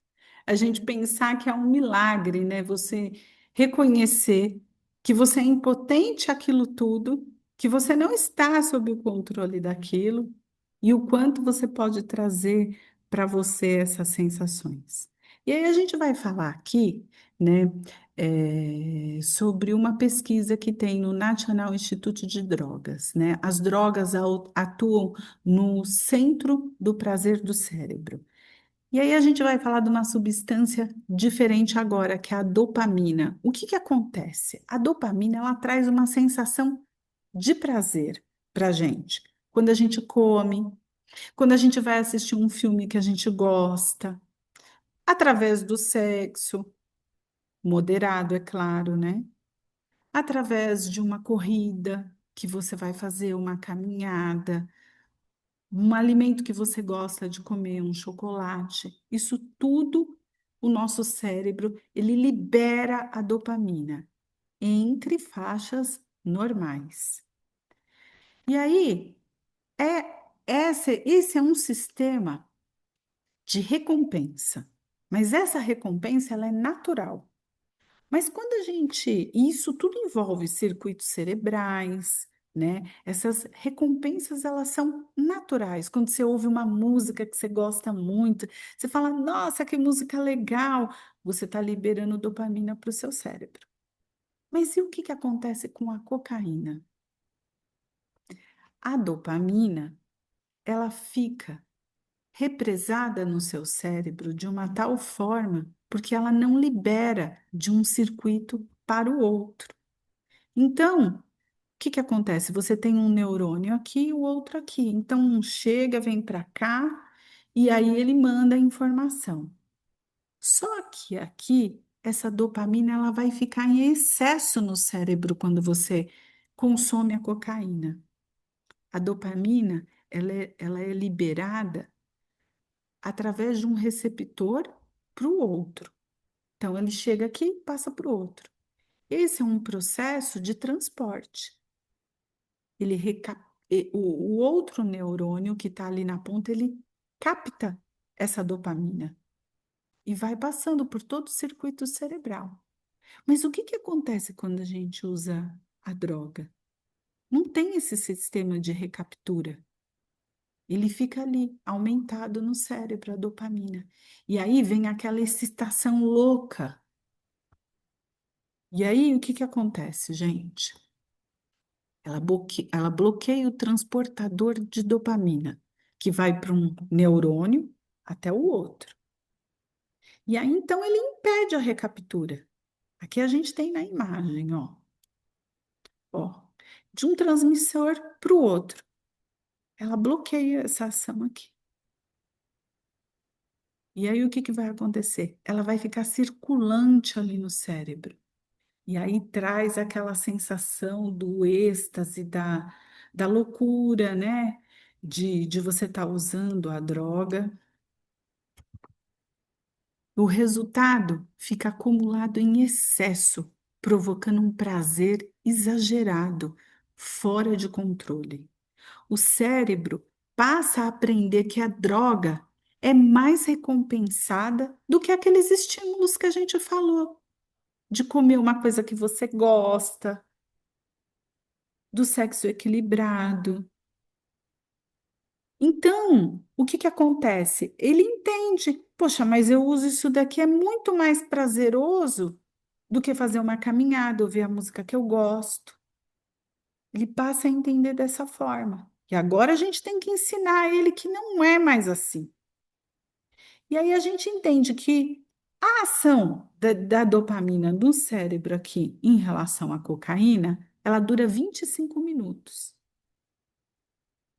A gente pensar que é um milagre, né? Você reconhecer que você é impotente àquilo tudo, que você não está sob o controle daquilo e o quanto você pode trazer para você essas sensações. E aí a gente vai falar aqui, né, sobre uma pesquisa que tem no National Institute de Drogas, né? As drogas atuam no centro do prazer do cérebro. E aí a gente vai falar de uma substância diferente agora, que é a dopamina. O que que acontece? A dopamina, ela traz uma sensação de prazer para a gente. Quando a gente come, quando a gente vai assistir um filme que a gente gosta, através do sexo, moderado, é claro, né? Através de uma corrida que você vai fazer, uma caminhada, um alimento que você gosta de comer, um chocolate, isso tudo, o nosso cérebro, ele libera a dopamina entre faixas normais. E aí, esse é um sistema de recompensa, mas essa recompensa ela é natural. Mas quando e isso tudo envolve circuitos cerebrais, né? Essas recompensas, elas são naturais. Quando você ouve uma música que você gosta muito, você fala, nossa, que música legal! Você está liberando dopamina para o seu cérebro. Mas e o que que acontece com a cocaína? A dopamina, ela fica represada no seu cérebro de uma tal forma porque ela não libera de um circuito para o outro. Então, o que que acontece? Você tem um neurônio aqui e o outro aqui. Então, um chega, vem para cá e aí ele manda a informação. Só que aqui, essa dopamina ela vai ficar em excesso no cérebro quando você consome a cocaína. A dopamina, ela é liberada através de um receptor para o outro. Então, ele chega aqui e passa para o outro. Esse é um processo de transporte. O outro neurônio que está ali na ponta, ele capta essa dopamina e vai passando por todo o circuito cerebral. Mas o que que acontece quando a gente usa a droga? Não tem esse sistema de recaptura. Ele fica ali, aumentado no cérebro, a dopamina. E aí vem aquela excitação louca. E aí o que que acontece, gente? Ela bloqueia o transportador de dopamina, que vai para um neurônio até o outro. E aí então ele impede a recaptura. Aqui a gente tem na imagem, ó, de um transmissor para o outro. Ela bloqueia essa ação aqui. E aí o que que vai acontecer? Ela vai ficar circulante ali no cérebro. E aí traz aquela sensação do êxtase, da loucura, né? De você estar usando a droga. O resultado fica acumulado em excesso, provocando um prazer exagerado, fora de controle. O cérebro passa a aprender que a droga é mais recompensada do que aqueles estímulos que a gente falou, de comer uma coisa que você gosta, do sexo equilibrado. Então, o que que acontece? Ele entende, poxa, mas eu uso isso daqui, é muito mais prazeroso do que fazer uma caminhada, ouvir a música que eu gosto. Ele passa a entender dessa forma. E agora a gente tem que ensinar ele que não é mais assim. E aí a gente entende que a ação da dopamina no cérebro aqui em relação à cocaína, ela dura 25 minutos.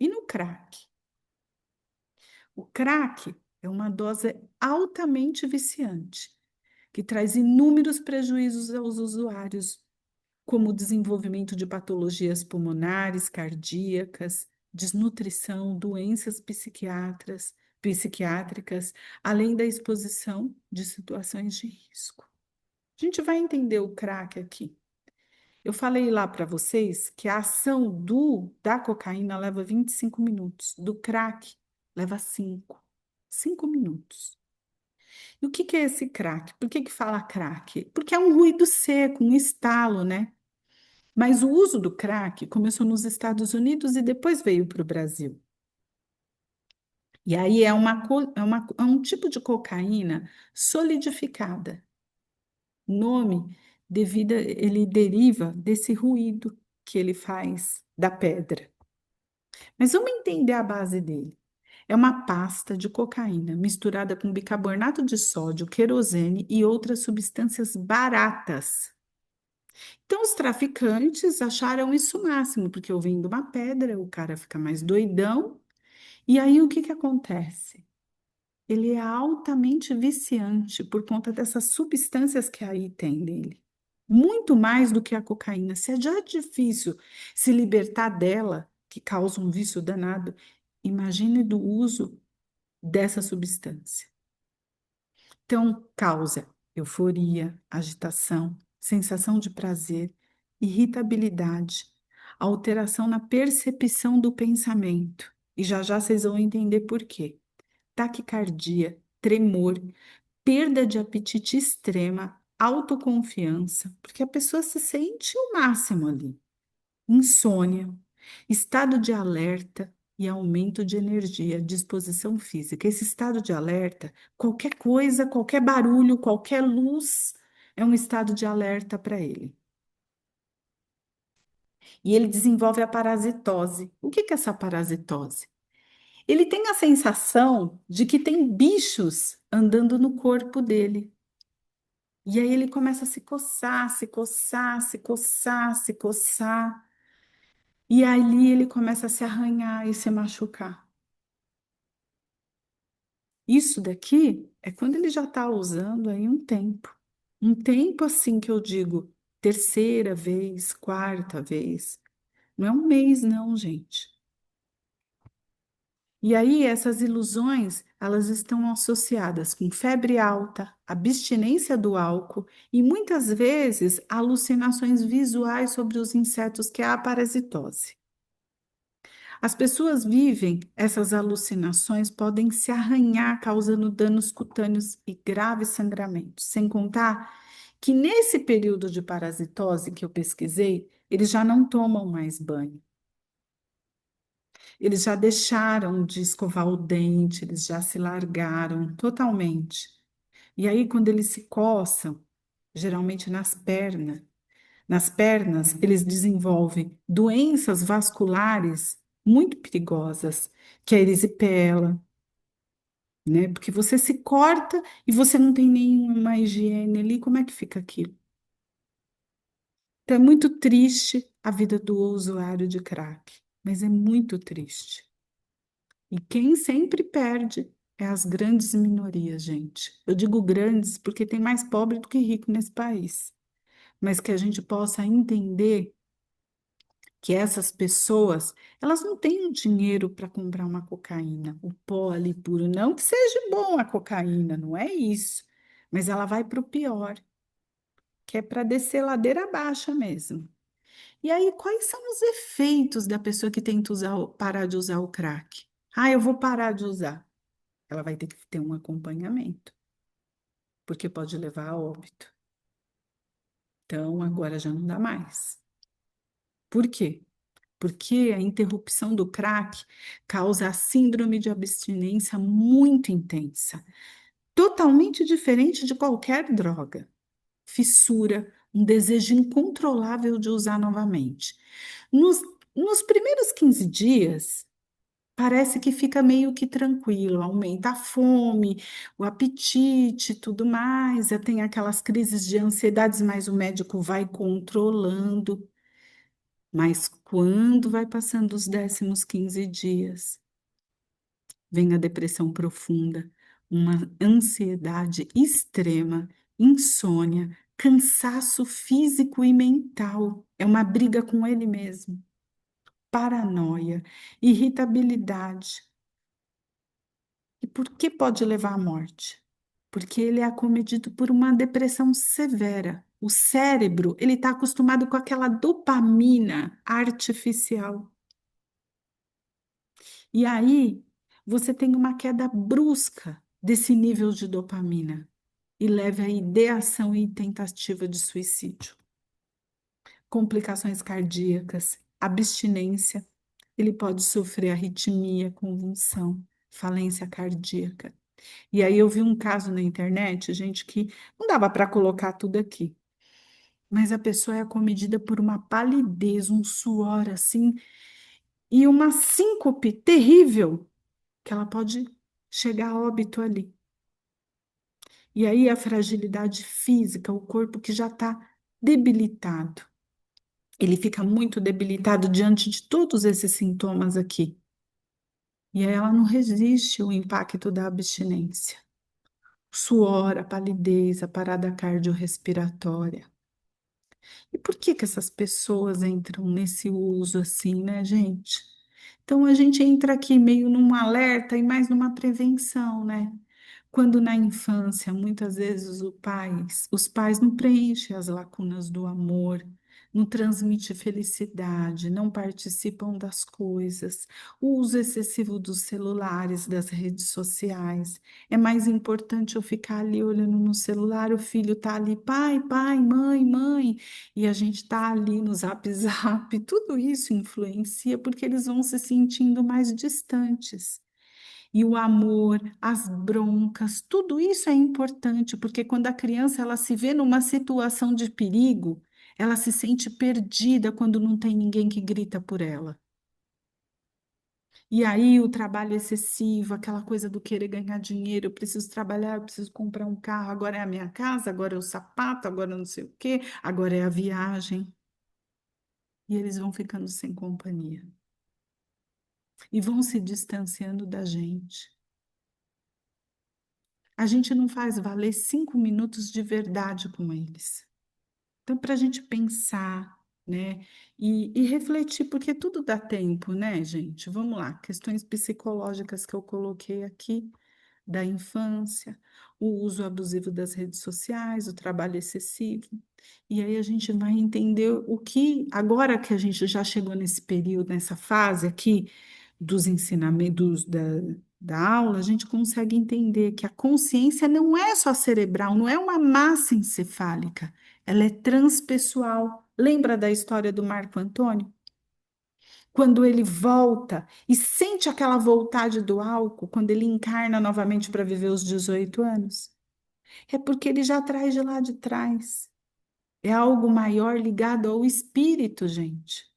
E no crack? O crack é uma dose altamente viciante, que traz inúmeros prejuízos aos usuários, como o desenvolvimento de patologias pulmonares, cardíacas, desnutrição, doenças psiquiátricas, além da exposição de situações de risco. A gente vai entender o crack aqui. Eu falei lá para vocês que a ação da cocaína leva 25 minutos, do crack leva 5. 5 minutos. E o que que é esse crack? Por que que fala crack? Porque é um ruído seco, um estalo, né? Mas o uso do crack começou nos Estados Unidos e depois veio para o Brasil. E aí é um tipo de cocaína solidificada. O nome ele deriva desse ruído que ele faz da pedra. Mas vamos entender a base dele. É uma pasta de cocaína misturada com bicarbonato de sódio, querosene e outras substâncias baratas. Então, os traficantes acharam isso o máximo, porque ouvindo uma pedra, o cara fica mais doidão. E aí, o que que acontece? Ele é altamente viciante por conta dessas substâncias que aí tem nele. Muito mais do que a cocaína. Se é já difícil se libertar dela, que causa um vício danado, imagine do uso dessa substância. Então, causa euforia, agitação, sensação de prazer, irritabilidade, alteração na percepção do pensamento. E já já vocês vão entender por quê. Taquicardia, tremor, perda de apetite extrema, autoconfiança, porque a pessoa se sente o máximo ali. Insônia, estado de alerta e aumento de energia, disposição física. Esse estado de alerta, qualquer coisa, qualquer barulho, qualquer luz, é um estado de alerta para ele. E ele desenvolve a parasitose. O que que é essa parasitose? Ele tem a sensação de que tem bichos andando no corpo dele. E aí ele começa a se coçar, se coçar, se coçar, se coçar. E ali ele começa a se arranhar e se machucar. Isso daqui é quando ele já está usando aí um tempo. Um tempo assim que eu digo, terceira vez, quarta vez. Não é um mês, não, gente. E aí essas ilusões, elas estão associadas com febre alta, abstinência do álcool e muitas vezes alucinações visuais sobre os insetos, que é a parasitose. As pessoas vivem essas alucinações, podem se arranhar, causando danos cutâneos e graves sangramentos. Sem contar que nesse período de parasitose que eu pesquisei, eles já não tomam mais banho. Eles já deixaram de escovar o dente, eles já se largaram totalmente. E aí, quando eles se coçam, geralmente nas pernas, eles desenvolvem doenças vasculares muito perigosas, que é a erisipela, né? Porque você se corta e você não tem nenhuma higiene ali, como é que fica aquilo? Então é muito triste a vida do usuário de crack, mas é muito triste. E quem sempre perde é as grandes minorias, gente. Eu digo grandes porque tem mais pobre do que rico nesse país, mas que a gente possa entender que essas pessoas, elas não têm o dinheiro para comprar uma cocaína, o pó ali puro. Não que seja bom a cocaína, não é isso. Mas ela vai para o pior, que é para descer ladeira abaixo mesmo. E aí, quais são os efeitos da pessoa que tenta parar de usar o crack? Ah, eu vou parar de usar. Ela vai ter que ter um acompanhamento, porque pode levar a óbito. Então, agora já não dá mais. Por quê? Porque a interrupção do crack causa a síndrome de abstinência muito intensa, totalmente diferente de qualquer droga. Fissura, um desejo incontrolável de usar novamente. Nos, nos primeiros 15 dias, parece que fica meio que tranquilo, aumenta a fome, o apetite, tudo mais, tem aquelas crises de ansiedades, mas o médico vai controlando. Mas quando vai passando os 15 dias, vem a depressão profunda, uma ansiedade extrema, insônia, cansaço físico e mental. É uma briga com ele mesmo. Paranoia, irritabilidade. E por que pode levar à morte? Porque ele é acometido por uma depressão severa. O cérebro, ele está acostumado com aquela dopamina artificial. E aí, você tem uma queda brusca desse nível de dopamina e leva à ideação e tentativa de suicídio. Complicações cardíacas, abstinência, ele pode sofrer arritmia, convulsão, falência cardíaca. E aí eu vi um caso na internet, gente, que não dava para colocar tudo aqui, mas a pessoa é acomedida por uma palidez, um suor assim, e uma síncope terrível, que ela pode chegar a óbito ali. E aí a fragilidade física, o corpo que já está debilitado. Ele fica muito debilitado diante de todos esses sintomas aqui. E aí ela não resiste ao impacto da abstinência. O suor, a palidez, a parada cardiorrespiratória. E por que que essas pessoas entram nesse uso assim, né, gente? Então a gente entra aqui meio num alerta e mais numa prevenção, né? Quando na infância, muitas vezes os pais não preenchem as lacunas do amor, não transmitem felicidade, não participam das coisas, o uso excessivo dos celulares, das redes sociais. É mais importante eu ficar ali olhando no celular, o filho tá ali, pai, pai, mãe, mãe, e a gente tá ali no zap zap. Tudo isso influencia porque eles vão se sentindo mais distantes. E o amor, as broncas, tudo isso é importante, porque quando a criança ela se vê numa situação de perigo, ela se sente perdida quando não tem ninguém que grita por ela. E aí o trabalho excessivo, aquela coisa do querer ganhar dinheiro, eu preciso trabalhar, eu preciso comprar um carro, agora é a minha casa, agora é o sapato, agora é não sei o quê, agora é a viagem. E eles vão ficando sem companhia e vão se distanciando da gente. A gente não faz valer 5 minutos de verdade com eles. Então, para a gente pensar, né, e refletir, porque tudo dá tempo, né, gente? Vamos lá, questões psicológicas que eu coloquei aqui, da infância, o uso abusivo das redes sociais, o trabalho excessivo. E aí a gente vai entender o que, agora que a gente já chegou nesse período, nessa fase aqui dos ensinamentos da aula, a gente consegue entender que a consciência não é só cerebral, não é uma massa encefálica, ela é transpessoal. Lembra da história do Marco Antônio? Quando ele volta e sente aquela vontade do álcool, quando ele encarna novamente para viver os 18 anos, é porque ele já traz de lá de trás. É algo maior ligado ao espírito, gente.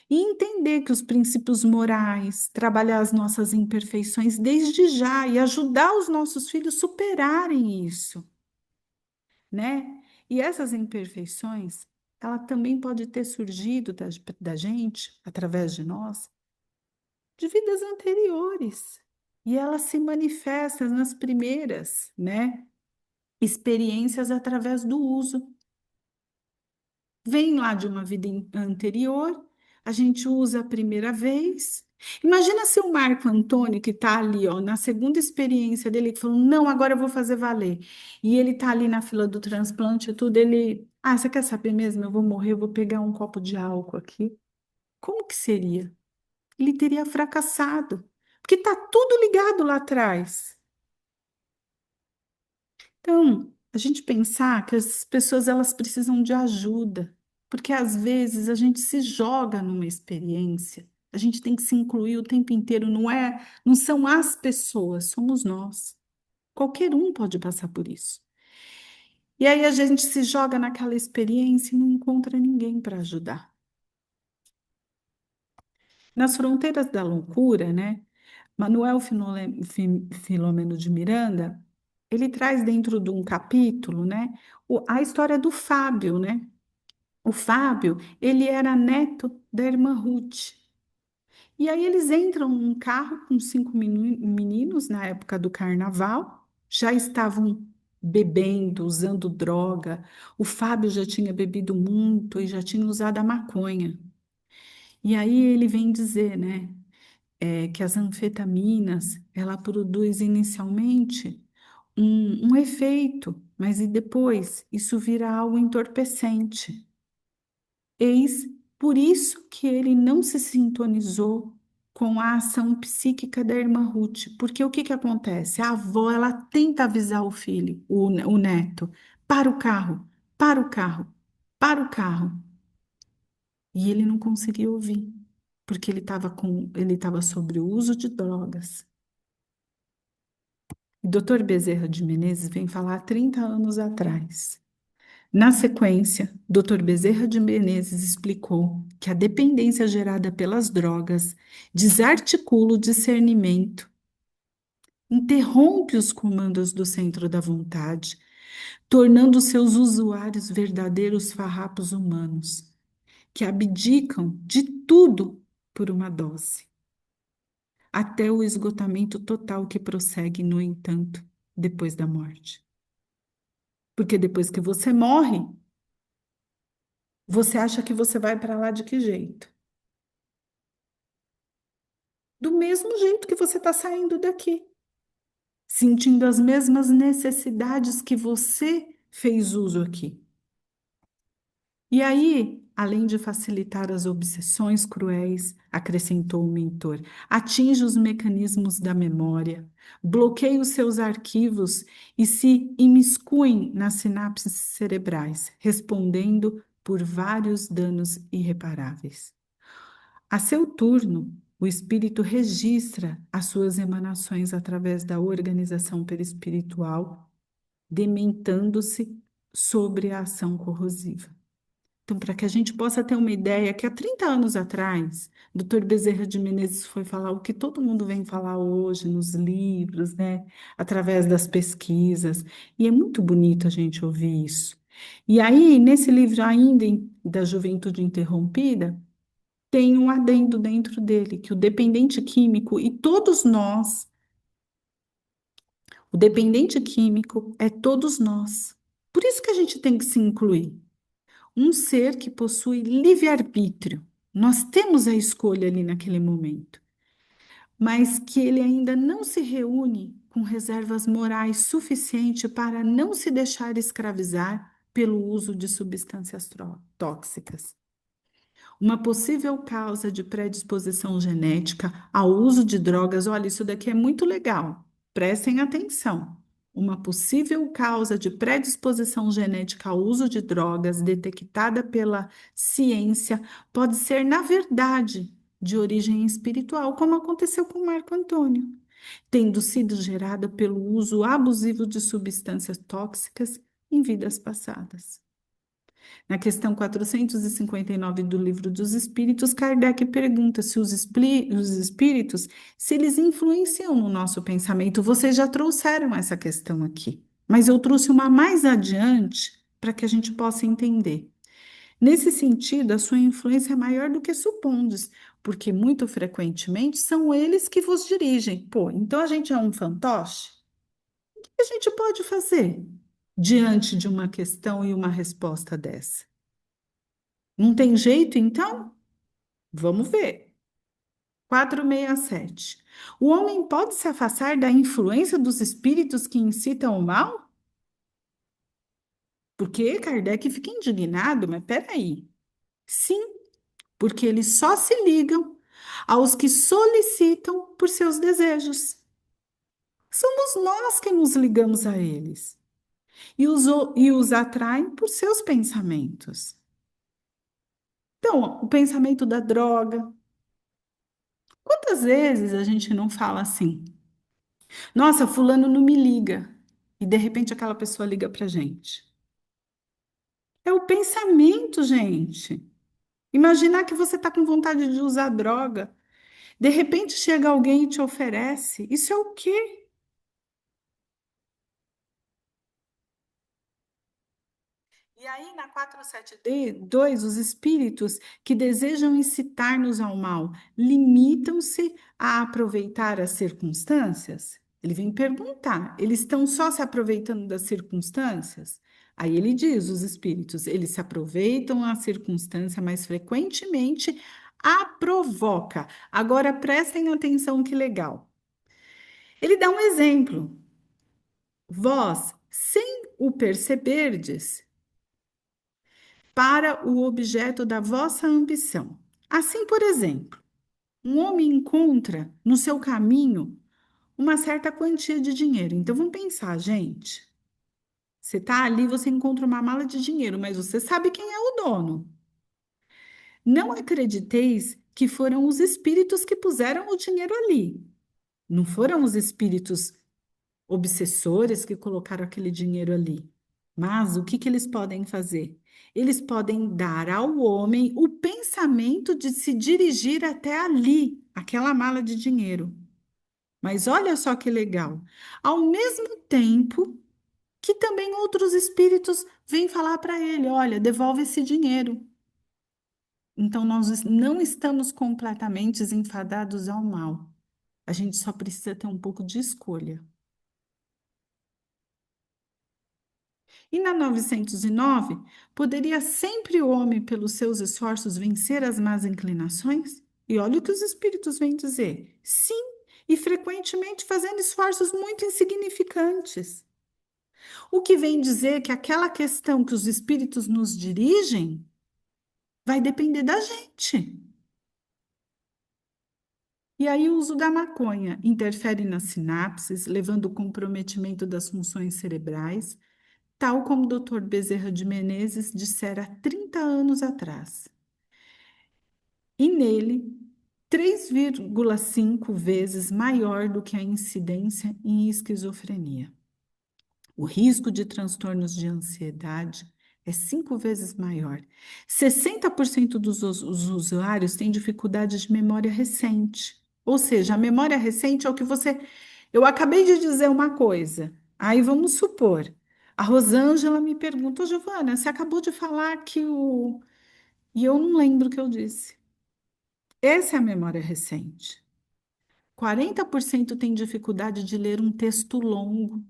E entender que os princípios morais, trabalhar as nossas imperfeições desde já e ajudar os nossos filhos a superarem isso, né? E essas imperfeições, ela também pode ter surgido da gente, através de nós, de vidas anteriores. E ela se manifesta nas primeiras, né, experiências através do uso. Vem lá de uma vida anterior, a gente usa a primeira vez. Imagina se o Marco Antônio, que está ali, ó, na segunda experiência dele, que falou: não, agora eu vou fazer valer. E ele está ali na fila do transplante e tudo, ele. Ah, você quer saber mesmo? Eu vou morrer, eu vou pegar um copo de álcool aqui. Como que seria? Ele teria fracassado, porque está tudo ligado lá atrás. Então, a gente pensar que as pessoas elas precisam de ajuda, porque às vezes a gente se joga numa experiência, a gente tem que se incluir o tempo inteiro, não são as pessoas, somos nós. Qualquer um pode passar por isso. E aí a gente se joga naquela experiência e não encontra ninguém para ajudar. Nas fronteiras da loucura, né? Manuel Filomeno de Miranda, ele traz dentro de um capítulo, né, a história do Fábio, né? O Fábio, ele era neto da irmã Ruth. E aí eles entram num carro com 5 meninos na época do carnaval, já estavam bebendo, usando droga. O Fábio já tinha bebido muito e já tinha usado a maconha. E aí ele vem dizer, né? Que as anfetaminas, ela produz inicialmente um efeito, mas e depois isso vira algo entorpecente. Eis por isso que ele não se sintonizou com a ação psíquica da irmã Ruth, porque o que que acontece? A avó, ela tenta avisar o filho, o neto, para o carro, para o carro, para o carro, e ele não conseguia ouvir, porque ele estava sobre o uso de drogas. O Dr. Bezerra de Menezes vem falar há 30 anos atrás. Na sequência, Dr. Bezerra de Menezes explicou que a dependência gerada pelas drogas desarticula o discernimento, interrompe os comandos do centro da vontade, tornando seus usuários verdadeiros farrapos humanos, que abdicam de tudo por uma dose, até o esgotamento total que prossegue, no entanto, depois da morte. Porque depois que você morre, você acha que você vai para lá de que jeito? Do mesmo jeito que você está saindo daqui, sentindo as mesmas necessidades que você fez uso aqui. E aí, além de facilitar as obsessões cruéis, acrescentou o mentor, atinge os mecanismos da memória, bloqueia os seus arquivos e se imiscuem nas sinapses cerebrais, respondendo por vários danos irreparáveis. A seu turno, o espírito registra as suas emanações através da organização perispiritual, dementando-se sobre a ação corrosiva. Então, para que a gente possa ter uma ideia, que há 30 anos atrás, Dr. Bezerra de Menezes foi falar o que todo mundo vem falar hoje nos livros, né? Através das pesquisas. E é muito bonito a gente ouvir isso. E aí, nesse livro ainda da Juventude Interrompida, tem um adendo dentro dele, que o dependente químico, e todos nós, o dependente químico é todos nós. Por isso que a gente tem que se incluir. Um ser que possui livre-arbítrio. Nós temos a escolha ali naquele momento, mas que ele ainda não se reúne com reservas morais suficientes para não se deixar escravizar pelo uso de substâncias tóxicas. Uma possível causa de predisposição genética ao uso de drogas, olha, isso daqui é muito legal, prestem atenção. Uma possível causa de predisposição genética ao uso de drogas detectada pela ciência pode ser, na verdade, de origem espiritual, como aconteceu com Marco Antônio, tendo sido gerada pelo uso abusivo de substâncias tóxicas em vidas passadas. Na questão 459 do Livro dos Espíritos, Kardec pergunta se os espíritos, se eles influenciam no nosso pensamento. Vocês já trouxeram essa questão aqui, mas eu trouxe uma mais adiante para que a gente possa entender. Nesse sentido, a sua influência é maior do que supondes, porque muito frequentemente são eles que vos dirigem. Pô, então a gente é um fantoche? O que a gente pode fazer diante de uma questão e uma resposta dessa? Não tem jeito, então? Vamos ver. 467. O homem pode se afastar da influência dos espíritos que incitam o mal? Porque Kardec fica indignado, mas peraí. Sim, porque eles só se ligam aos que solicitam por seus desejos. Somos nós que nos ligamos a eles e os atraem por seus pensamentos. Então, o pensamento da droga. Quantas vezes a gente não fala assim? Nossa, fulano não me liga. E de repente aquela pessoa liga pra gente. É o pensamento, gente. Imaginar que você está com vontade de usar droga. De repente chega alguém e te oferece. Isso é o quê? E aí, na 472, os espíritos que desejam incitar-nos ao mal limitam-se a aproveitar as circunstâncias? Ele vem perguntar, eles estão só se aproveitando das circunstâncias? Aí ele diz, os espíritos, eles se aproveitam a circunstância, mas frequentemente a provoca. Agora prestem atenção que legal. Ele dá um exemplo. Vós, sem o perceberdes, para o objeto da vossa ambição. Assim, por exemplo, um homem encontra no seu caminho uma certa quantia de dinheiro. Então, vamos pensar, gente. Você está ali, você encontra uma mala de dinheiro, mas você sabe quem é o dono. Não acrediteis que foram os espíritos que puseram o dinheiro ali. Não foram os espíritos obsessores que colocaram aquele dinheiro ali. Mas o que que eles podem fazer? Eles podem dar ao homem o pensamento de se dirigir até ali, aquela mala de dinheiro. Mas olha só que legal. Ao mesmo tempo que também outros espíritos vêm falar para ele: olha, devolve esse dinheiro. Então, nós não estamos completamente enfadados ao mal. A gente só precisa ter um pouco de escolha. E na 909, poderia sempre o homem, pelos seus esforços, vencer as más inclinações? E olha o que os espíritos vêm dizer. Sim, e frequentemente fazendo esforços muito insignificantes. O que vem dizer que aquela questão que os espíritos nos dirigem vai depender da gente. E aí o uso da maconha interfere nas sinapses, levando ao comprometimento das funções cerebrais, tal como o Dr. Bezerra de Menezes dissera há 30 anos atrás. E nele, 3,5 vezes maior do que a incidência em esquizofrenia. O risco de transtornos de ansiedade É 5 vezes maior. 60% dos os usuários têm dificuldade de memória recente. Ou seja, a memória recente é o que você. Eu acabei de dizer uma coisa. Aí vamos supor. A Rosângela me pergunta, ô, Giovana, você acabou de falar que o. E eu não lembro o que eu disse. Essa é a memória recente. 40% tem dificuldade de ler um texto longo.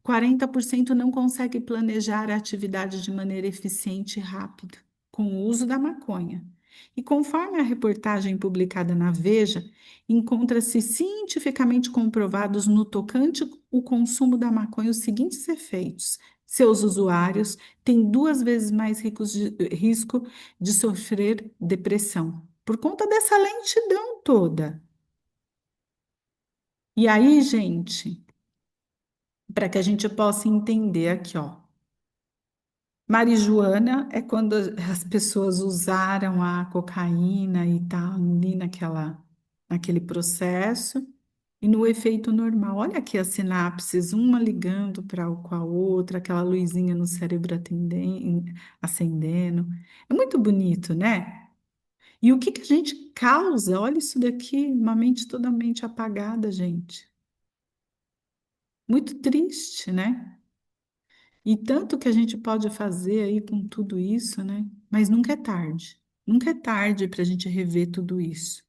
40% não consegue planejar a atividade de maneira eficiente e rápida, com o uso da maconha. E conforme a reportagem publicada na Veja, encontra-se cientificamente comprovados no tocante o consumo da maconha os seguintes efeitos. Seus usuários têm 2 vezes mais risco de sofrer depressão, por conta dessa lentidão toda. E aí, gente, para que a gente possa entender aqui, ó. Marijuana é quando as pessoas usaram a cocaína e tá ali naquele processo e no efeito normal. Olha aqui as sinapses, uma ligando para com a outra, aquela luzinha no cérebro acendendo. É muito bonito, né? E o que que a gente causa? Olha isso daqui, uma mente totalmente apagada, gente. Muito triste, né? E tanto que a gente pode fazer aí com tudo isso, né? Mas nunca é tarde. Nunca é tarde para a gente rever tudo isso.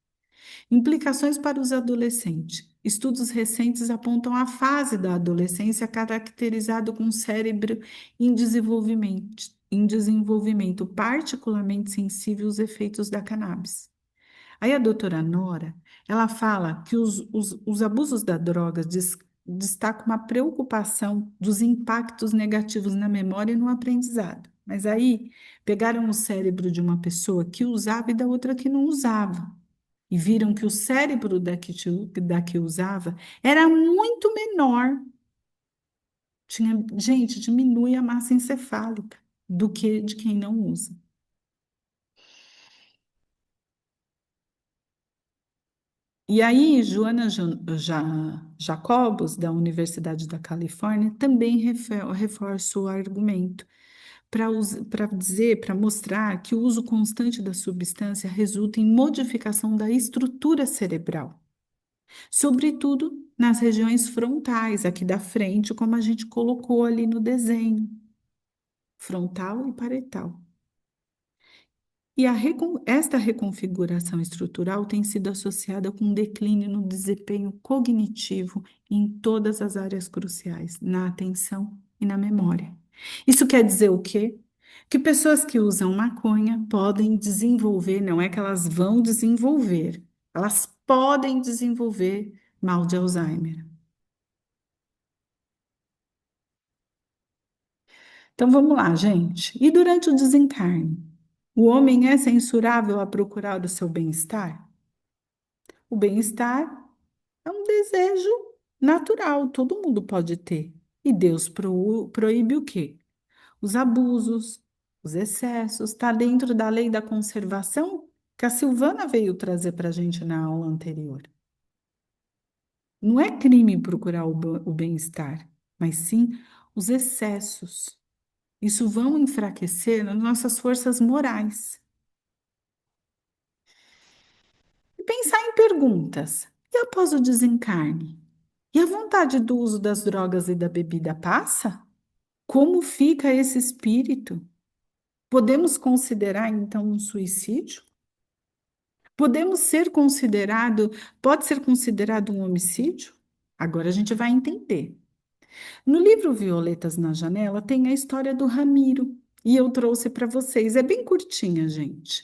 Implicações para os adolescentes. Estudos recentes apontam a fase da adolescência caracterizada com um cérebro em desenvolvimento particularmente sensível aos efeitos da cannabis. Aí a doutora Nora, ela fala que os abusos da droga destacam uma preocupação dos impactos negativos na memória e no aprendizado. Mas aí pegaram o cérebro de uma pessoa que usava e da outra que não usava. E viram que o cérebro da que usava era muito menor. Gente, diminui a massa encefálica do que de quem não usa. E aí, Joana Jacobos, da Universidade da Califórnia, também reforça o argumento para dizer, para mostrar que o uso constante da substância resulta em modificação da estrutura cerebral, sobretudo nas regiões frontais, aqui da frente, como a gente colocou ali no desenho, frontal e parietal. E esta reconfiguração estrutural tem sido associada com um declínio no desempenho cognitivo em todas as áreas cruciais, na atenção e na memória. Isso quer dizer o quê? Que pessoas que usam maconha podem desenvolver, não é que elas vão desenvolver, elas podem desenvolver mal de Alzheimer. Então vamos lá, gente. E durante o desencarne? O homem é censurável a procurar o seu bem-estar? O bem-estar é um desejo natural, todo mundo pode ter. E Deus proíbe o quê? Os abusos, os excessos, está dentro da lei da conservação que a Silvana veio trazer para a gente na aula anterior. Não é crime procurar o bem-estar, mas sim os excessos. Isso vão enfraquecer as nossas forças morais. E pensar em perguntas. E após o desencarne? E a vontade do uso das drogas e da bebida passa? Como fica esse espírito? Podemos considerar então um suicídio? Podemos ser considerado, pode ser considerado um homicídio? Agora a gente vai entender. No livro Violetas na Janela tem a história do Ramiro e eu trouxe para vocês. É bem curtinha, gente.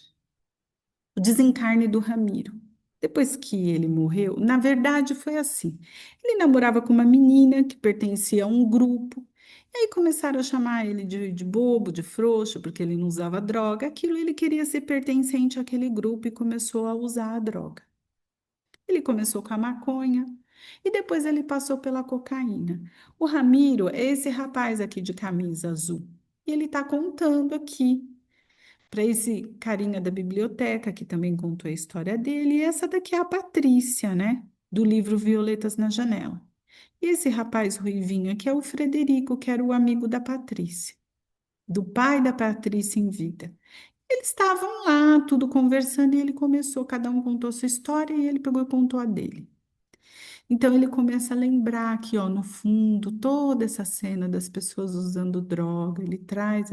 O desencarne do Ramiro. Depois que ele morreu, na verdade foi assim. Ele namorava com uma menina que pertencia a um grupo, e aí começaram a chamar ele de bobo, de frouxo, porque ele não usava droga. Aquilo ele queria ser pertencente àquele grupo e começou a usar a droga. Ele começou com a maconha e depois ele passou pela cocaína. O Ramiro é esse rapaz aqui de camisa azul. E ele está contando aqui para esse carinha da biblioteca, que também contou a história dele, e essa daqui é a Patrícia, né? Do livro Violetas na Janela. E esse rapaz ruivinho aqui é o Frederico, que era o amigo da Patrícia. do pai da Patrícia em vida. Eles estavam lá, tudo conversando, e ele começou, cada um contou sua história e ele pegou e contou a dele. Então ele começa a lembrar aqui, ó, no fundo, toda essa cena das pessoas usando droga, ele traz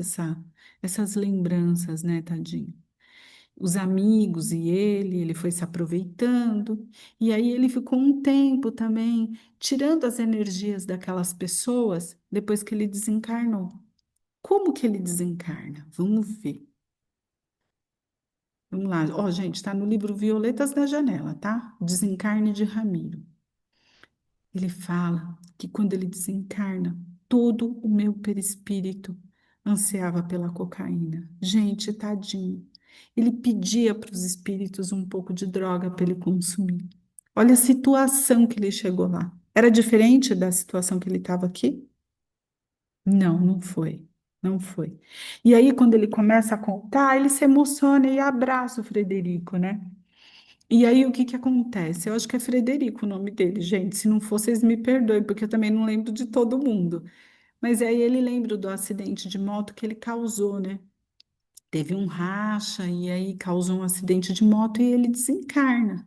essas lembranças, né, tadinho? Os amigos e ele foi se aproveitando, e aí ele ficou um tempo também tirando as energias daquelas pessoas depois que ele desencarnou. Como que ele desencarna? Vamos ver. Vamos lá. Ó, gente, está no livro Violetas da Janela, tá? Desencarne de Ramiro. Ele fala que quando ele desencarna, todo o meu perispírito ansiava pela cocaína. Gente, tadinho. Ele pedia para os espíritos um pouco de droga para ele consumir. Olha a situação que ele chegou lá. Era diferente da situação que ele estava aqui? Não, não foi. Não foi. E aí, quando ele começa a contar, ele se emociona e abraça o Frederico, né? E aí, o que que acontece? Eu acho que é Frederico o nome dele, gente. Se não for, vocês me perdoem, porque eu também não lembro de todo mundo. Mas aí ele lembra do acidente de moto que ele causou, né? Teve um racha e aí causou um acidente de moto e ele desencarna.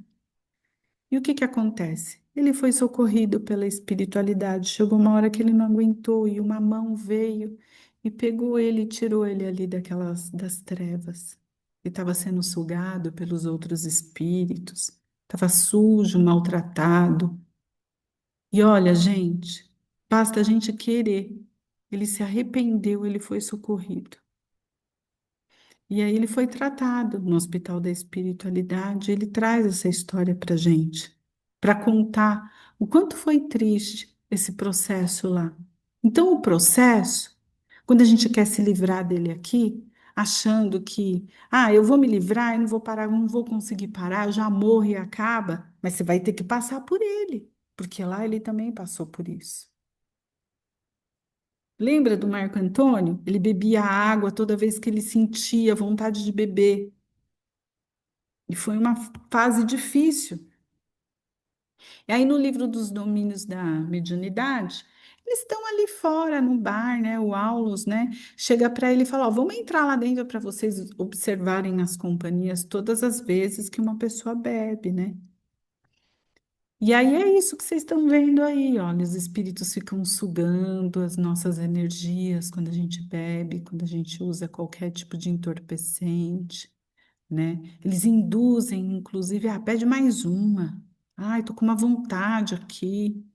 E o que que acontece? Ele foi socorrido pela espiritualidade. Chegou uma hora que ele não aguentou e uma mão veio e pegou ele e tirou ele ali das trevas. Ele estava sendo sugado pelos outros espíritos, estava sujo, maltratado. E olha, gente, basta a gente querer. Ele se arrependeu, ele foi socorrido. E aí ele foi tratado no Hospital da Espiritualidade. Ele traz essa história para gente, para contar o quanto foi triste esse processo lá. Então, o processo, quando a gente quer se livrar dele aqui, achando que, eu vou me livrar, eu não vou parar, eu não vou conseguir parar, eu já morro e acaba, mas você vai ter que passar por ele, porque lá ele também passou por isso. Lembra do Marco Antônio? Ele bebia água toda vez que ele sentia vontade de beber. E foi uma fase difícil. E aí, no livro dos domínios da mediunidade, eles estão ali fora, no bar, né? O Aulus, né? Chega para ele e fala: Ó, vamos entrar lá dentro para vocês observarem as companhias todas as vezes que uma pessoa bebe, né? E aí é isso que vocês estão vendo aí, olha, os espíritos ficam sugando as nossas energias quando a gente bebe, quando a gente usa qualquer tipo de entorpecente, né? Eles induzem, inclusive, pede mais uma. Ai, tô com uma vontade aqui.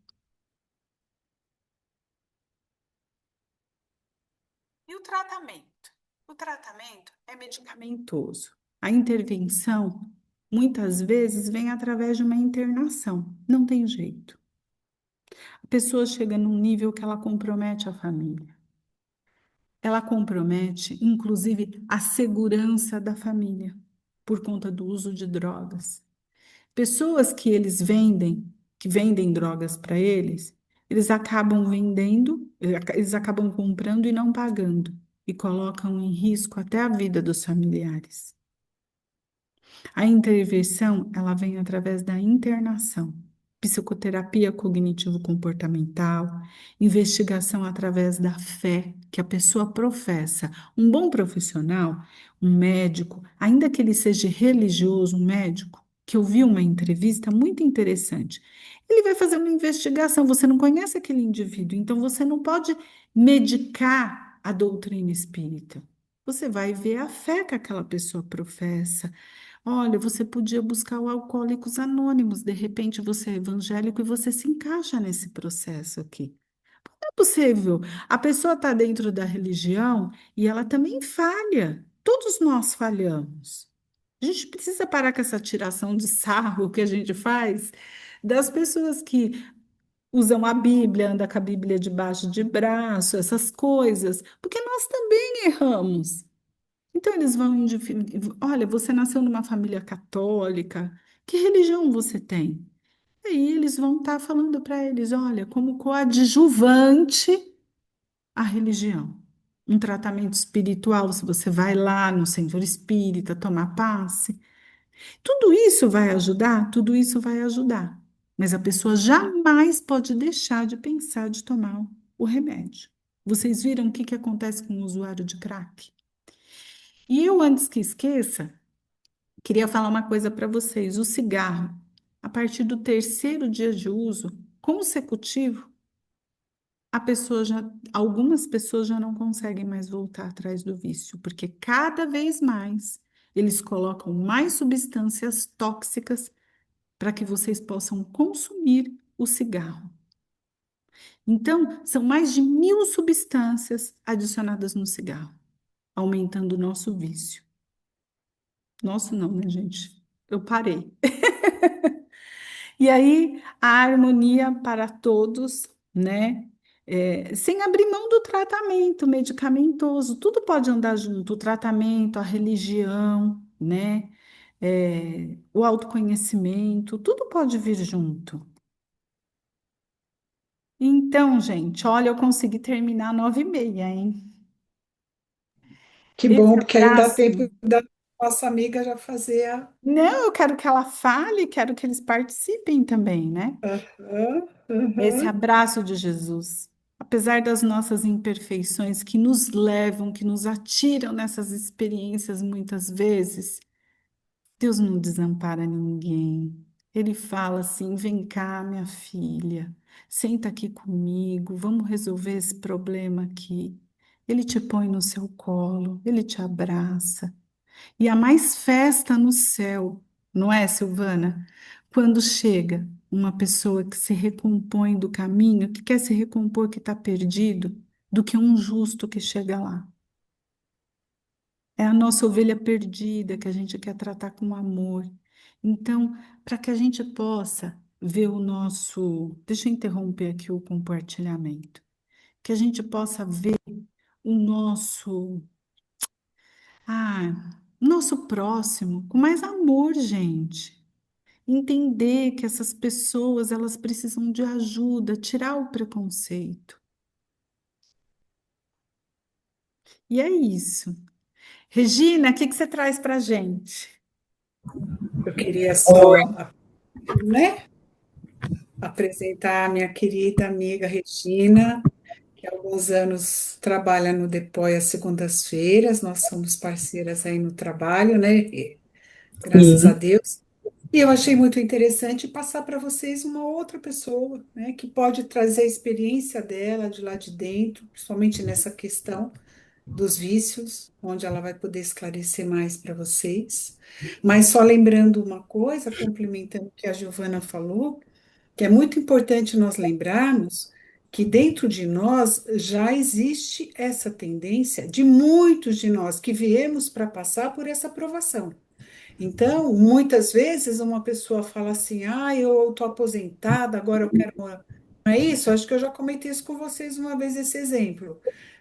E o tratamento? O tratamento é medicamentoso. A intervenção, muitas vezes, vem através de uma internação. Não tem jeito. A pessoa chega num nível que ela compromete a família. Ela compromete, inclusive, a segurança da família, por conta do uso de drogas. Pessoas que eles vendem, que vendem drogas para eles, eles acabam vendendo, eles acabam comprando e não pagando, e colocam em risco até a vida dos familiares. A intervenção, ela vem através da internação, psicoterapia cognitivo-comportamental, investigação através da fé que a pessoa professa. Um bom profissional, um médico, ainda que ele seja religioso, um médico, que eu vi uma entrevista muito interessante. Ele vai fazer uma investigação, você não conhece aquele indivíduo, então você não pode medicar a doutrina espírita. Você vai ver a fé que aquela pessoa professa. Olha, você podia buscar o Alcoólicos Anônimos, de repente você é evangélico e você se encaixa nesse processo aqui. Não é possível. A pessoa está dentro da religião e ela também falha. Todos nós falhamos. A gente precisa parar com essa tiração de sarro que a gente faz das pessoas que usam a Bíblia, andam com a Bíblia debaixo de braço, essas coisas, porque nós também erramos. Então eles vão olha, você nasceu numa família católica, que religião você tem? Aí eles vão estar falando para eles, olha, como coadjuvante a religião. Um tratamento espiritual, se você vai lá no centro espírita tomar passe, tudo isso vai ajudar, tudo isso vai ajudar. Mas a pessoa jamais pode deixar de pensar de tomar o remédio. Vocês viram o que que acontece com o usuário de crack? E eu, antes que esqueça, queria falar uma coisa para vocês. O cigarro, a partir do terceiro dia de uso consecutivo, algumas pessoas já não conseguem mais voltar atrás do vício, porque cada vez mais eles colocam mais substâncias tóxicas para que vocês possam consumir o cigarro. Então, são mais de 1.000 substâncias adicionadas no cigarro, aumentando o nosso vício. Nosso não, né, gente? Eu parei. E aí, a harmonia para todos, né? Sem abrir mão do tratamento medicamentoso, tudo pode andar junto, o tratamento, a religião, né? O autoconhecimento, tudo pode vir junto. Então, gente, olha, eu consegui terminar 9h30, hein?
Que
Esse
bom, porque aí dá
abraço.
tempo da nossa amiga já fazer a.
Não, eu quero que ela fale, quero que eles participem também, né?
Aham,
Esse
aham.
abraço de Jesus, apesar das nossas imperfeições que nos levam, que nos atiram nessas experiências muitas vezes, Deus não desampara ninguém. Ele fala assim: vem cá, minha filha, senta aqui comigo, vamos resolver esse problema aqui. Ele te põe no seu colo, ele te abraça. E há mais festa no céu, não é, Silvana? Quando chega uma pessoa que se recompõe do caminho, que quer se recompor, que está perdido, do que um justo que chega lá. É a nossa ovelha perdida que a gente quer tratar com amor. Então, para que a gente possa ver o nosso. Deixa eu interromper aqui o compartilhamento. Que a gente possa ver o nosso próximo com mais amor, gente. Entender que essas pessoas, elas precisam de ajuda, tirar o preconceito. E é isso. Regina, o que que você traz para a gente?
Eu queria
Oi.
só, né, apresentar a minha querida amiga Regina, que há alguns anos trabalha no Depói às segundas-feiras. Nós somos parceiras aí no trabalho, né? Graças a
Sim.
Deus. E eu achei muito interessante passar para vocês uma outra pessoa, né, que pode trazer a experiência dela de lá de dentro, principalmente nessa questão dos vícios, onde ela vai poder esclarecer mais para vocês. Mas só lembrando uma coisa, complementando o que a Giovana falou, que é muito importante nós lembrarmos que dentro de nós já existe essa tendência de muitos de nós que viemos para passar por essa provação. Então, muitas vezes uma pessoa fala assim: ah, eu estou aposentada, agora eu quero. Não é isso? Acho que eu já comentei isso com vocês uma vez, esse exemplo.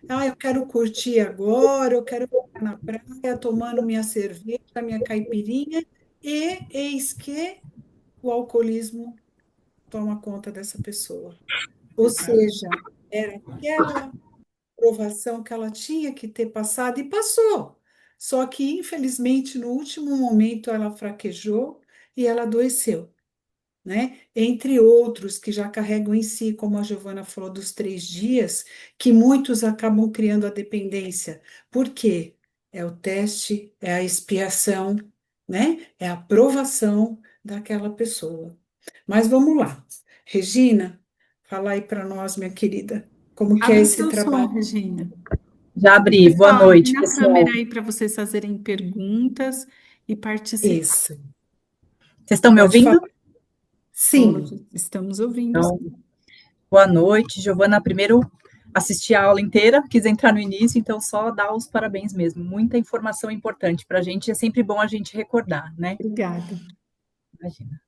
Ah, eu quero curtir agora, eu quero ficar na praia tomando minha cerveja, minha caipirinha, e eis que o alcoolismo toma conta dessa pessoa. Ou seja, era aquela provação que ela tinha que ter passado e passou. Só que, infelizmente, no último momento ela fraquejou e ela adoeceu, né? Entre outros que já carregam em si, como a Giovana falou, dos 3 dias, que muitos acabam criando a dependência. Por quê? É o teste, é a expiação, né? É a provação daquela pessoa. Mas vamos lá. Regina, fala aí para nós, minha querida, como que é
Abre o
esse
seu som,
trabalho?
Regina.
Já abri. Boa
Pessoal, abre
noite,
a câmera
pessoal.
aí para vocês fazerem perguntas e participar.
Isso,
Vocês estão me
pode
ouvindo?
falar. Sim,
Pode, estamos ouvindo.
Então, boa noite, Giovana. Primeiro, assisti a aula inteira, quis entrar no início, então só dar os parabéns mesmo. Muita informação importante para a gente, é sempre bom a gente recordar, né?
Obrigada.
Imagina.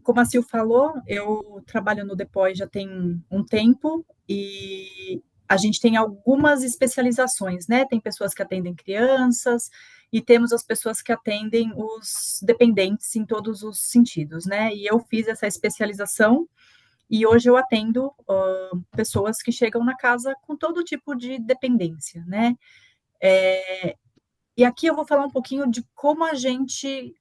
Como a Sil falou, eu trabalho no Depói já tem um tempo e a gente tem algumas especializações, né? Tem pessoas que atendem crianças e temos as pessoas que atendem os dependentes em todos os sentidos, né? E eu fiz essa especialização e hoje eu atendo pessoas que chegam na casa com todo tipo de dependência, né? E aqui eu vou falar um pouquinho de como a gente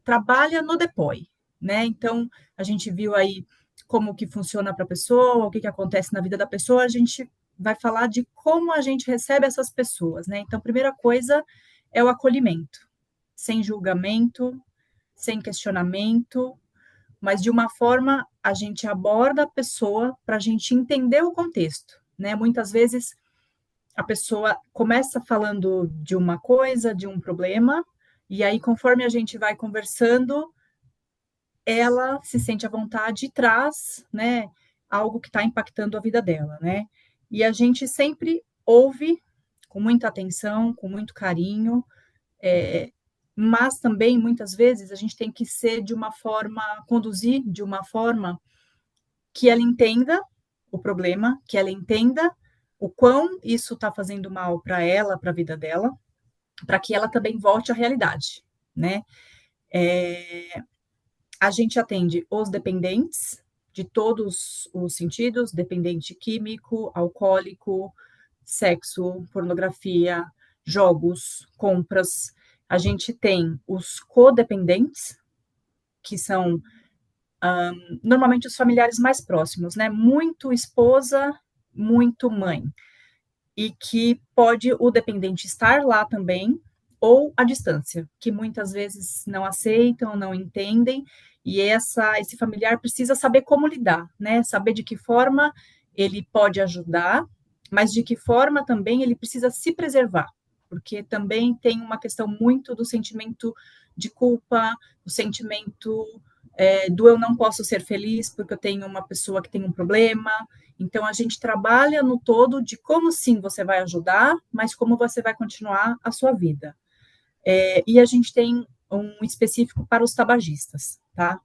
trabalha no Depói, né? Então, a gente viu aí como que funciona para a pessoa, o que que acontece na vida da pessoa, a gente vai falar de como a gente recebe essas pessoas, né? Então, a primeira coisa é o acolhimento, sem julgamento, sem questionamento, mas de uma forma a gente aborda a pessoa para a gente entender o contexto, né? Muitas vezes a pessoa começa falando de uma coisa, de um problema, e aí conforme a gente vai conversando, ela se sente à vontade e traz, né, algo que está impactando a vida dela, né? E a gente sempre ouve com muita atenção, com muito carinho, é, mas também, muitas vezes, a gente tem que ser de uma forma, conduzir de uma forma que ela entenda o problema, que ela entenda o quão isso está fazendo mal para ela, para a vida dela, para que ela também volte à realidade, né? É, a gente atende os dependentes de todos os sentidos, dependente químico, alcoólico, sexo, pornografia, jogos, compras. A gente tem os codependentes, que são normalmente os familiares mais próximos, né? Muito esposa, muito mãe. E que pode o dependente estar lá também, ou à distância, que muitas vezes não aceitam, não entendem, e esse familiar precisa saber como lidar, né? Saber de que forma ele pode ajudar, mas de que forma também ele precisa se preservar, porque também tem uma questão muito do sentimento de culpa, o sentimento do eu não posso ser feliz porque eu tenho uma pessoa que tem um problema. Então, a gente trabalha no todo de como sim você vai ajudar, mas como você vai continuar a sua vida. E a gente tem um específico para os tabagistas, tá?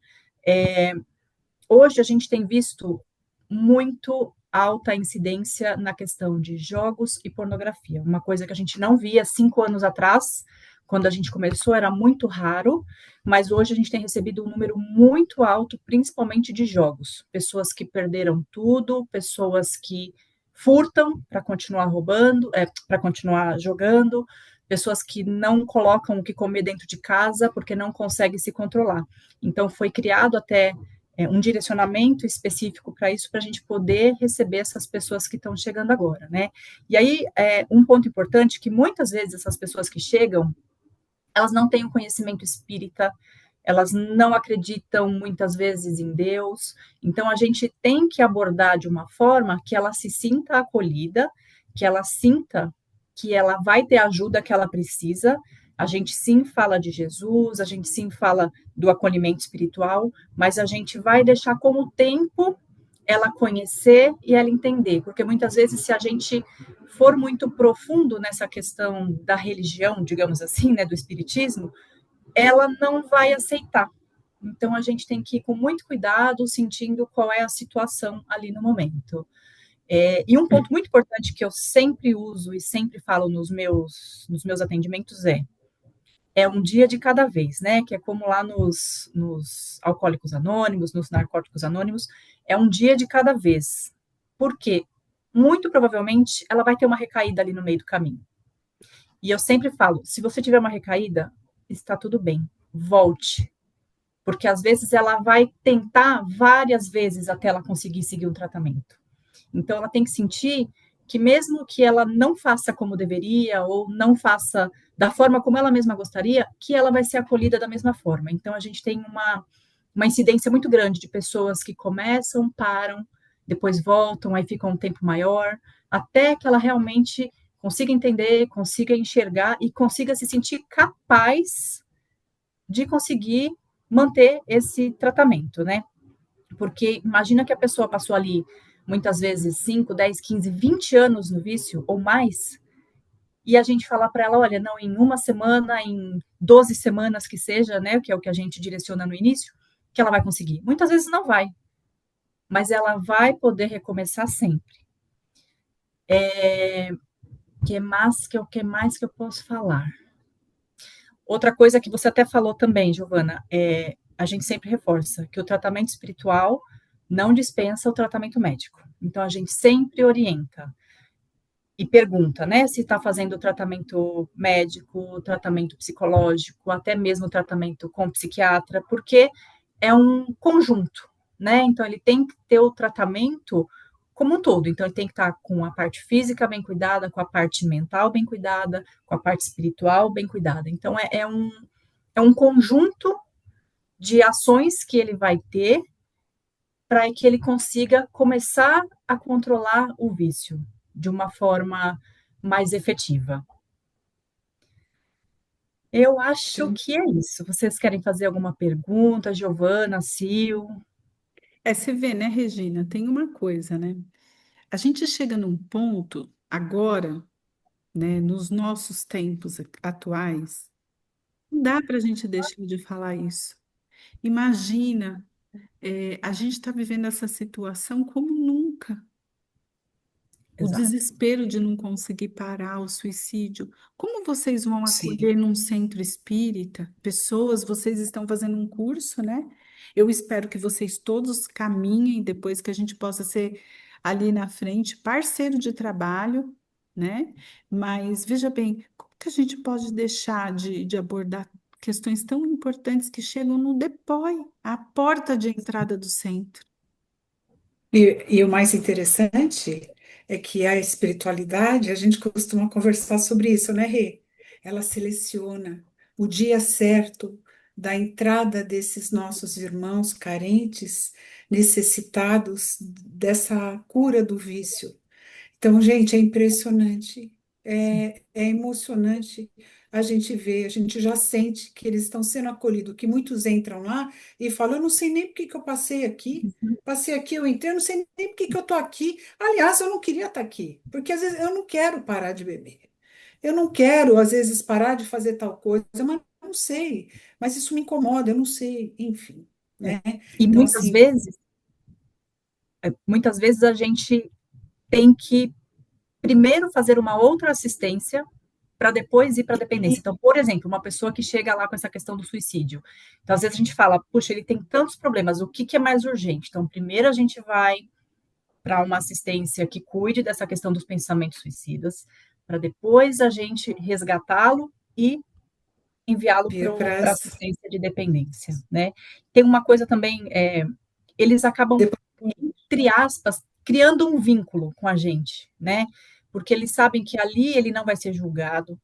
Hoje a gente tem visto muito alta incidência na questão de jogos e pornografia, uma coisa que a gente não via 5 anos atrás, quando a gente começou, era muito raro, mas hoje a gente tem recebido um número muito alto, principalmente de jogos. Pessoas que perderam tudo, pessoas que furtam para continuar roubando, para continuar jogando, pessoas que não colocam o que comer dentro de casa porque não conseguem se controlar. Então, foi criado até um direcionamento específico para isso, para a gente poder receber essas pessoas que estão chegando agora, né? E aí, um ponto importante, que muitas vezes essas pessoas que chegam, elas não têm o conhecimento espírita, elas não acreditam muitas vezes em Deus, então a gente tem que abordar de uma forma que ela se sinta acolhida, que ela sinta que ela vai ter a ajuda que ela precisa. A gente sim fala de Jesus, a gente sim fala do acolhimento espiritual, mas a gente vai deixar com o tempo ela conhecer e ela entender, porque muitas vezes se a gente for muito profundo nessa questão da religião, digamos assim, né, do espiritismo, ela não vai aceitar. Então a gente tem que ir com muito cuidado, sentindo qual é a situação ali no momento. E um ponto muito importante que eu sempre uso e sempre falo nos meus atendimentos é um dia de cada vez, né? Que é como lá nos alcoólicos anônimos, nos narcóticos anônimos, é um dia de cada vez. Por quê? Muito provavelmente ela vai ter uma recaída ali no meio do caminho. E eu sempre falo, se você tiver uma recaída, está tudo bem, volte. Porque às vezes ela vai tentar várias vezes até ela conseguir seguir um tratamento. Então ela tem que sentir que mesmo que ela não faça como deveria, ou não faça da forma como ela mesma gostaria, que ela vai ser acolhida da mesma forma. Então, a gente tem uma incidência muito grande de pessoas que começam, param, depois voltam, aí ficam um tempo maior, até que ela realmente consiga entender, consiga enxergar e consiga se sentir capaz de conseguir manter esse tratamento, né? Porque imagina que a pessoa passou ali muitas vezes 5, 10, 15, 20 anos no vício ou mais, e a gente falar para ela, olha, não, em uma semana, em 12 semanas que seja, né, que é o que a gente direciona no início, que ela vai conseguir. Muitas vezes não vai, mas ela vai poder recomeçar sempre. Que mais que eu posso falar? Outra coisa que você até falou também, Giovana, a gente sempre reforça que o tratamento espiritual não dispensa o tratamento médico. Então, a gente sempre orienta e pergunta, né, se está fazendo tratamento médico, tratamento psicológico, até mesmo tratamento com psiquiatra, porque é um conjunto, né? Então, ele tem que ter o tratamento como um todo. Então, ele tem que estar com a parte física bem cuidada, com a parte mental bem cuidada, com a parte espiritual bem cuidada. Então, é um conjunto de ações que ele vai ter para que ele consiga começar a controlar o vício de uma forma mais efetiva. Eu acho que é isso. Vocês querem fazer alguma pergunta, Giovana, Sil?
Você vê, né, Regina? Tem uma coisa, né? A gente chega num ponto agora, né, nos nossos tempos atuais, não dá para a gente deixar de falar isso. Imagina, a gente está vivendo essa situação como nunca. O
Exato.
desespero de não conseguir parar o suicídio. Como vocês vão
Sim.
acolher num centro espírita? Pessoas, vocês estão fazendo um curso, né? Eu espero que vocês todos caminhem depois que a gente possa ser ali na frente parceiro de trabalho, né? Mas veja bem, como que a gente pode deixar de abordar questões tão importantes que chegam no DPOI, a porta de entrada do centro?
E o mais interessante é que a espiritualidade, a gente costuma conversar sobre isso, né, Rê? Ela seleciona o dia certo da entrada desses nossos irmãos carentes, necessitados dessa cura do vício. Então, gente, é impressionante, é emocionante a gente ver, a gente já sente que eles estão sendo acolhidos, que muitos entram lá e falam, eu não sei nem por que que eu passei aqui, eu entrei, eu não sei nem por que que eu estou aqui. Aliás, eu não queria estar aqui, porque às vezes eu não quero parar de beber, eu não quero, às vezes, parar de fazer tal coisa, mas eu não sei, mas isso me incomoda, eu não sei, enfim,
É.
né?
E
Então, assim,
muitas vezes a gente tem que primeiro fazer uma outra assistência para depois ir para a dependência. Então, por exemplo, uma pessoa que chega lá com essa questão do suicídio. Então, às vezes a gente fala, puxa, ele tem tantos problemas, o que que é mais urgente? Então, primeiro a gente vai para uma assistência que cuide dessa questão dos pensamentos suicidas, para depois a gente resgatá-lo e enviá-lo para
para
assistência de dependência, né? Tem uma coisa também, eles acabam, entre aspas, criando um vínculo com a gente, né? Porque eles sabem que ali ele não vai ser julgado,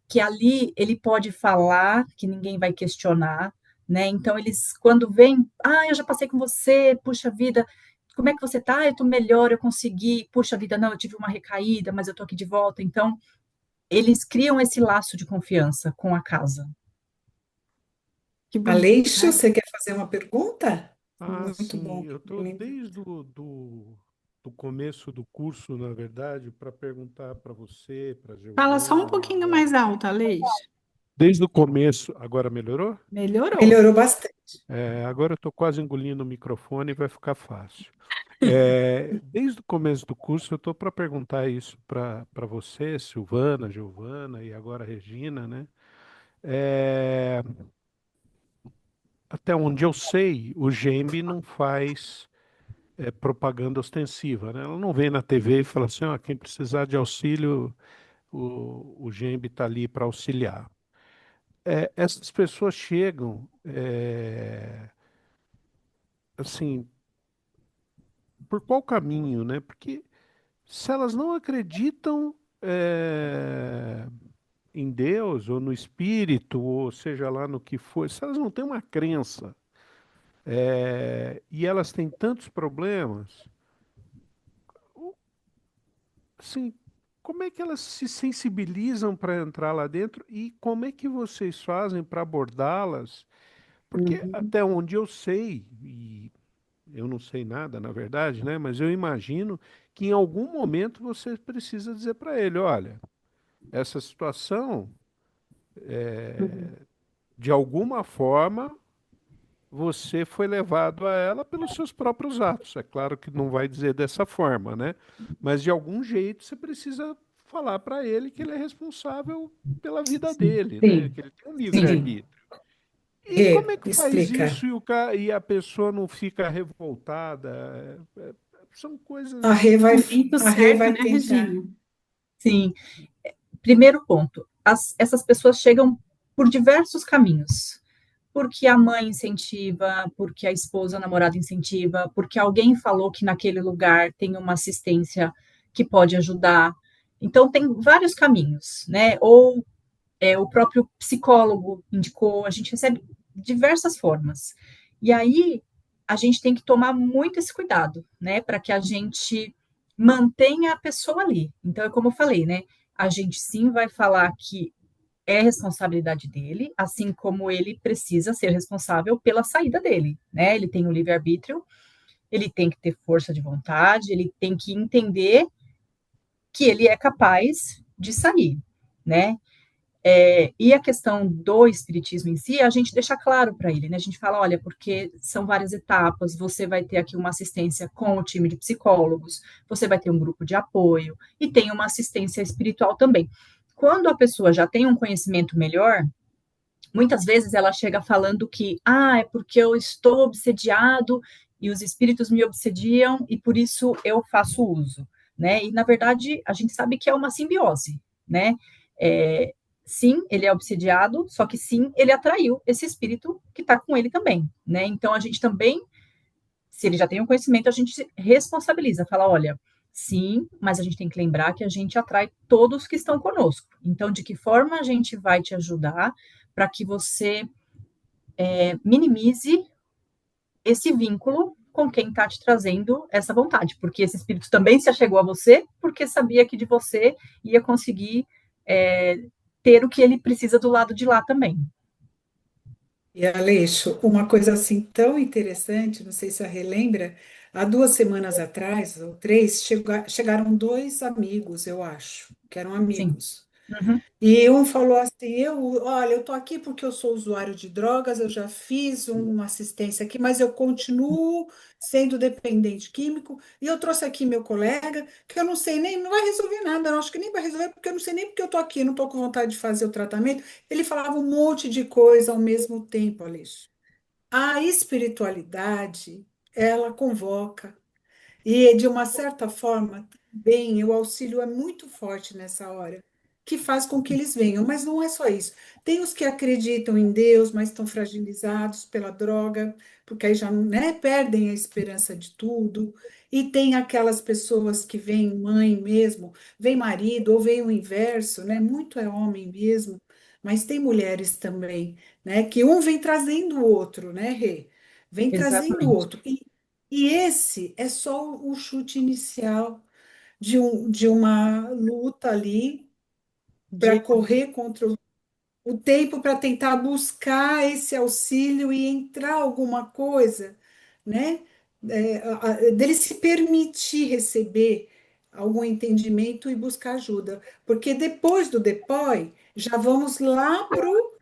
que ali ele pode falar, que ninguém vai questionar, né? Então eles, quando vêm, eu já passei com você, puxa vida, como é que você tá? Eu tô melhor, eu consegui, puxa vida, não, eu tive uma recaída, mas eu tô aqui de volta. Então, eles criam esse laço de confiança com a casa.
Que bom.
Aleixo, você quer fazer uma pergunta?
Ah,
Muito
sim,
bom.
eu estou desde do começo do curso, na verdade, para perguntar para você, para
Fala só um
Giovana e
pouquinho
agora.
mais alto, Aleixo.
Desde o começo, agora melhorou?
Melhorou.
Melhorou bastante.
Agora eu estou quase engolindo o microfone e vai ficar fácil. Desde o começo do curso, eu estou para perguntar isso para você, Silvana, Giovana e agora Regina, né? É, até onde eu sei, o GEMB não faz propaganda ostensiva, né? Ela não vem na TV e fala assim, ó, quem precisar de auxílio, o GEMB está ali para auxiliar. Essas pessoas chegam, assim, por qual caminho, né? Porque se elas não acreditam em Deus ou no Espírito, ou seja lá no que for, se elas não têm uma crença e elas têm tantos problemas, assim, como é que elas se sensibilizam para entrar lá dentro e como é que vocês fazem para abordá-las? Porque
Uhum.
até onde eu sei, e eu não sei nada, na verdade, né? Mas eu imagino que em algum momento você precisa dizer para ele, olha, essa situação,
Uhum.
de alguma forma, você foi levado a ela pelos seus próprios atos. É claro que não vai dizer dessa forma, né? Mas de algum jeito você precisa falar para ele que ele é responsável pela vida dele, né?
Sim,
Que ele tem um
sim.
livre-arbítrio. E como é
Rê,
que faz
explica.
isso e a pessoa não fica revoltada? São
A
coisas.
Rê vai,
Momento
a Rê
certo,
vai
né,
tentar.
Regina?
Sim, primeiro ponto, essas pessoas chegam por diversos caminhos. porque a mãe incentiva, porque a esposa, a namorada incentiva, porque alguém falou que naquele lugar tem uma assistência que pode ajudar. Então, tem vários caminhos, né? Ou o próprio psicólogo indicou, a gente recebe diversas formas. E aí, a gente tem que tomar muito esse cuidado, né? Para que a gente mantenha a pessoa ali. Então, é como eu falei, né? A gente sim vai falar que é responsabilidade dele, assim como ele precisa ser responsável pela saída dele, né? Ele tem o livre-arbítrio, ele tem que ter força de vontade, ele tem que entender que ele é capaz de sair, né? E a questão do espiritismo em si, a gente deixa claro para ele, né? A gente fala, olha, porque são várias etapas, você vai ter aqui uma assistência com o time de psicólogos, você vai ter um grupo de apoio e tem uma assistência espiritual também. Quando a pessoa já tem um conhecimento melhor, muitas vezes ela chega falando que, é porque eu estou obsediado e os espíritos me obsediam e por isso eu faço uso, né? E na verdade a gente sabe que é uma simbiose, né? É, sim, ele é obsediado, só que sim, ele atraiu esse espírito que está com ele também, né? Então a gente também, se ele já tem um conhecimento, a gente se responsabiliza, fala, olha, sim, mas a gente tem que lembrar que a gente atrai todos que estão conosco. Então, de que forma a gente vai te ajudar para que você minimize esse vínculo com quem está te trazendo essa vontade, porque esse espírito também se achegou a você porque sabia que de você ia conseguir é, ter o que ele precisa do lado de lá também.
E Aleixo, uma coisa assim tão interessante, não sei se a relembra, há 2 semanas atrás, ou 3, chegaram dois amigos, eu acho, que eram
Sim.
amigos.
Uhum.
E um falou assim: olha, eu tô aqui porque eu sou usuário de drogas, eu já fiz uma assistência aqui, mas eu continuo sendo dependente químico, e eu trouxe aqui meu colega, que eu não sei nem, não vai resolver nada, eu acho que nem vai resolver, porque eu não sei nem porque eu tô aqui, não tô com vontade de fazer o tratamento. Ele falava um monte de coisa ao mesmo tempo, Aleixo. A espiritualidade, ela convoca. E, de uma certa forma, bem, o auxílio é muito forte nessa hora, que faz com que eles venham. Mas não é só isso. Tem os que acreditam em Deus, mas estão fragilizados pela droga, porque aí já, né, perdem a esperança de tudo. E tem aquelas pessoas que vêm mãe mesmo, vem marido, ou vem o inverso, né? Muito é homem mesmo, mas tem mulheres também, né? Que um vem trazendo o outro, né, Rê? Vem trazendo o
Exatamente.
outro. E esse é só o chute inicial de uma luta ali para
De,
correr contra o tempo, para tentar buscar esse auxílio e entrar alguma coisa, né? Dele se permitir receber algum entendimento e buscar ajuda. Porque depois do DEPOI, já vamos lá para o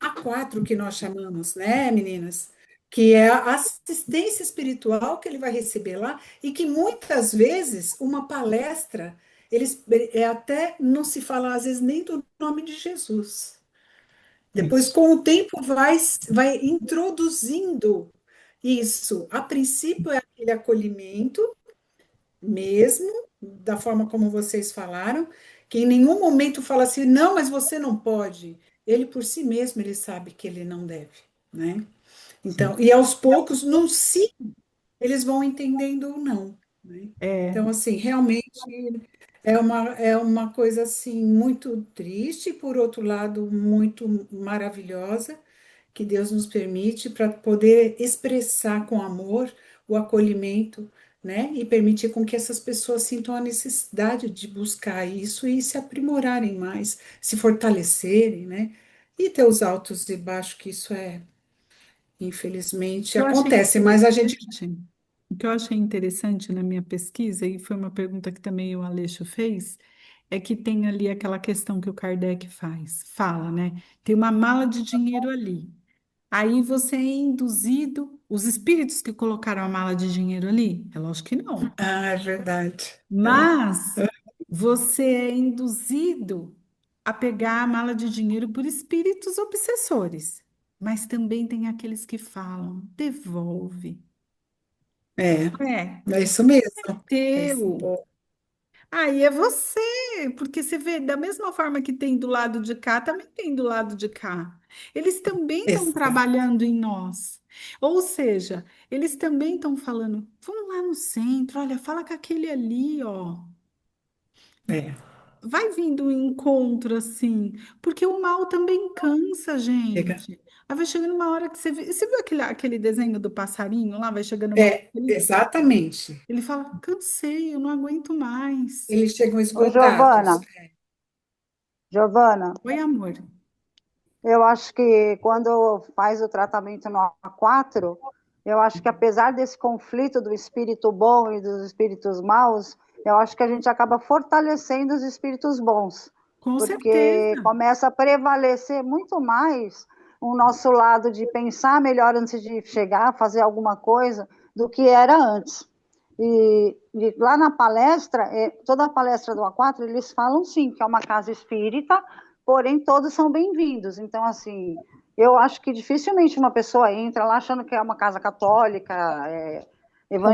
A4 que nós chamamos, né, meninas? Que é a assistência espiritual que ele vai receber lá e que muitas vezes uma palestra, eles até não se fala às vezes nem do nome de Jesus. Depois,
isso.
com o tempo, vai introduzindo isso. A princípio é aquele acolhimento mesmo, da forma como vocês falaram, que em nenhum momento fala assim, não, mas você não pode. Ele por si mesmo, ele sabe que ele não deve, né?
Sim.
Então, e aos poucos, no si, eles vão entendendo ou não, né?
É,
Então, assim, realmente é uma coisa assim muito triste, por outro lado, muito maravilhosa, que Deus nos permite para poder expressar com amor o acolhimento, né? E permitir com que essas pessoas sintam a necessidade de buscar isso e se aprimorarem mais, se fortalecerem, né? E ter os altos e baixos, que isso infelizmente,
que eu achei
acontece, mas a gente.
interessante, o que eu achei interessante na minha pesquisa, e foi uma pergunta que também o Aleixo fez, é que tem ali aquela questão que o Kardec fala, né? Tem uma mala de dinheiro ali. Aí você é induzido, os espíritos que colocaram a mala de dinheiro ali? É lógico que não.
Ah, é verdade.
Mas você é induzido a pegar a mala de dinheiro por espíritos obsessores. Mas também tem aqueles que falam, devolve.
É,
É,
é isso mesmo. É isso
teu.
mesmo.
Aí é você, porque você vê, da mesma forma que tem do lado de cá, também tem do lado de cá. Eles também estão
Exato.
trabalhando em nós. Ou seja, eles também estão falando, vamos lá no centro, olha, fala com aquele ali, ó.
É,
Vai vindo um encontro assim, porque o mal também cansa,
chega.
gente. Aí vai chegando uma hora que você viu aquele desenho do passarinho lá? Vai chegando uma hora que
Exatamente.
ele fala, cansei, eu não aguento mais.
Eles chegam
Ô,
esgotados.
Giovana, Giovana,
Oi, amor.
eu acho que quando faz o tratamento no A4, eu acho que apesar desse conflito do espírito bom e dos espíritos maus, eu acho que a gente acaba fortalecendo os espíritos bons,
Com
porque
certeza.
começa a prevalecer muito mais o nosso lado de pensar melhor antes de chegar, fazer alguma coisa, do que era antes. E lá na palestra, toda a palestra do A4, eles falam sim, que é uma casa espírita, porém todos são bem-vindos. Então, assim, eu acho que dificilmente uma pessoa entra lá achando que é uma casa católica,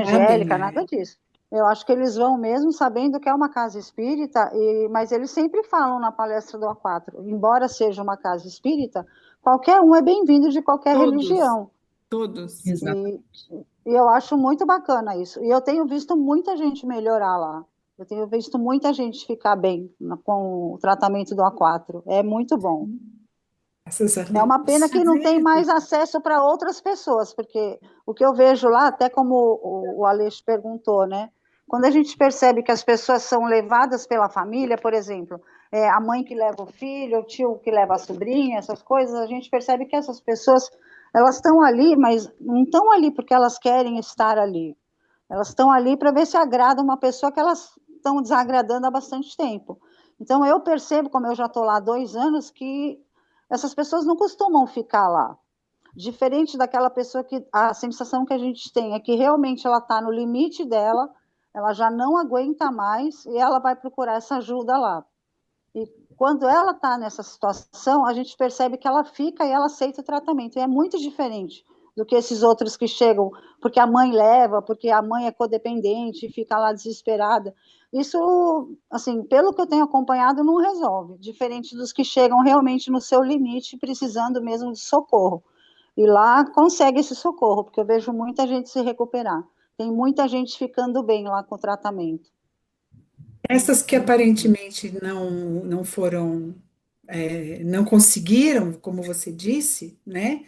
Sabem,
evangélica, nada
né?
disso. Eu acho que eles vão mesmo sabendo que é uma casa espírita, mas eles sempre falam na palestra do A4, embora seja uma casa espírita, qualquer um é bem-vindo de qualquer
Todos,
religião.
todos.
Exato.
E eu acho muito bacana isso. E eu tenho visto muita gente melhorar lá. Eu tenho visto muita gente ficar bem com o tratamento do A4. É muito bom.
Graças a
É uma pena
Deus.
que
Às
não tem
vezes,
mais acesso para outras pessoas, porque o que eu vejo lá, até como o Aleixo perguntou, né? Quando a gente percebe que as pessoas são levadas pela família, por exemplo, a mãe que leva o filho, o tio que leva a sobrinha, essas coisas, a gente percebe que essas pessoas, elas estão ali, mas não estão ali porque elas querem estar ali. Elas estão ali para ver se agrada uma pessoa que elas estão desagradando há bastante tempo. Então, eu percebo, como eu já estou lá há 2 anos, que essas pessoas não costumam ficar lá. Diferente daquela pessoa que a sensação que a gente tem é que realmente ela está no limite dela, ela já não aguenta mais e ela vai procurar essa ajuda lá. E quando ela está nessa situação, a gente percebe que ela fica e ela aceita o tratamento. E é muito diferente do que esses outros que chegam porque a mãe leva, porque a mãe é codependente e fica lá desesperada. Isso, assim, pelo que eu tenho acompanhado, não resolve. Diferente dos que chegam realmente no seu limite, precisando mesmo de socorro. E lá consegue esse socorro, porque eu vejo muita gente se recuperar. Tem muita gente ficando bem lá com o tratamento.
Essas que aparentemente não foram, não conseguiram, como você disse, né?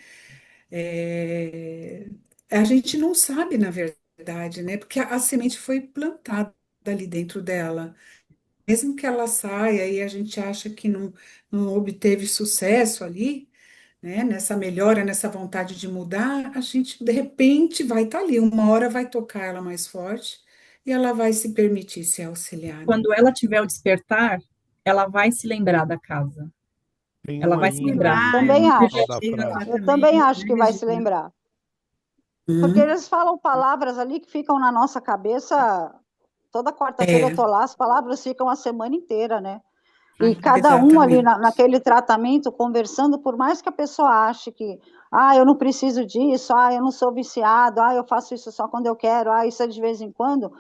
É, a gente não sabe, na verdade, né? Porque a semente foi plantada ali dentro dela. Mesmo que ela saia e a gente acha que não obteve sucesso ali, né? Nessa melhora, nessa vontade de mudar, a gente de repente vai estar ali. Uma hora vai tocar ela mais forte e ela vai se permitir ser auxiliada.
Quando ela tiver o despertar, ela vai se lembrar da casa.
Tem
Ela
uma
vai se
sei
lembrar.
índia
lá, eu
Também
não
que
acho.
fala a
sei
frase.
Eu também
exatamente,
acho
né,
que vai se
Regina?
lembrar. Porque
Hum,
eles falam palavras ali que ficam na nossa cabeça. Toda quarta-feira eu
é,
tô lá, as palavras ficam a semana inteira, né? E cada um ali
exatamente.
naquele tratamento, conversando, por mais que a pessoa ache que, eu não preciso disso, eu não sou viciado, eu faço isso só quando eu quero, isso é de vez em quando,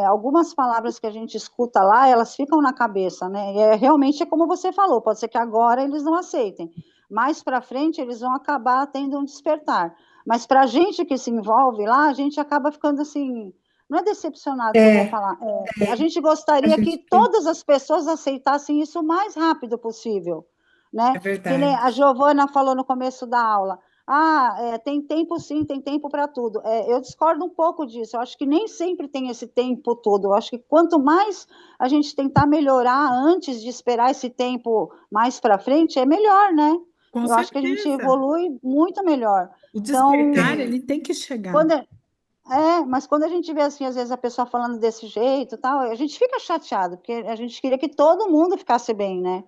algumas palavras que a gente escuta lá, elas ficam na cabeça, né? E realmente é como você falou, pode ser que agora eles não aceitem, mais para frente eles vão acabar tendo um despertar. Mas para a gente que se envolve lá, a gente acaba ficando assim, não é decepcionado que eu vou
É,
falar, a gente
a
gostaria que
gente
todas as pessoas aceitassem isso o mais rápido possível, né?
é
Que nem
verdade.
a Giovana falou no começo da aula. Tem tempo sim, tem tempo para tudo. Eu discordo um pouco disso. Eu acho que nem sempre tem esse tempo todo. Eu acho que quanto mais a gente tentar melhorar antes de esperar esse tempo mais para frente, é melhor, né?
Com
Eu acho que a gente
certeza.
evolui muito melhor.
O despertar,
Então,
É,
ele tem que chegar.
quando, mas quando a gente vê assim, às vezes a pessoa falando desse jeito, tal, a gente fica chateado, porque a gente queria que todo mundo ficasse bem, né?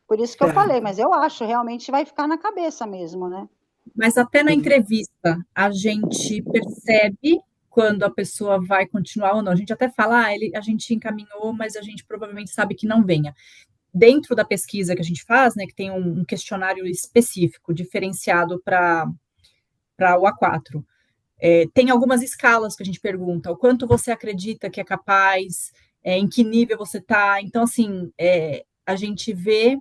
Por isso que eu falei,
exato.
mas eu acho, realmente vai ficar na cabeça mesmo, né?
Mas até na
Sim,
entrevista a gente percebe quando a pessoa vai continuar ou não. A gente até fala, a gente encaminhou, mas a gente provavelmente sabe que não venha. Dentro da pesquisa que a gente faz, né, que tem um questionário específico, diferenciado para o A4, tem algumas escalas que a gente pergunta, o quanto você acredita que é capaz, em que nível você está. Então, assim, a gente vê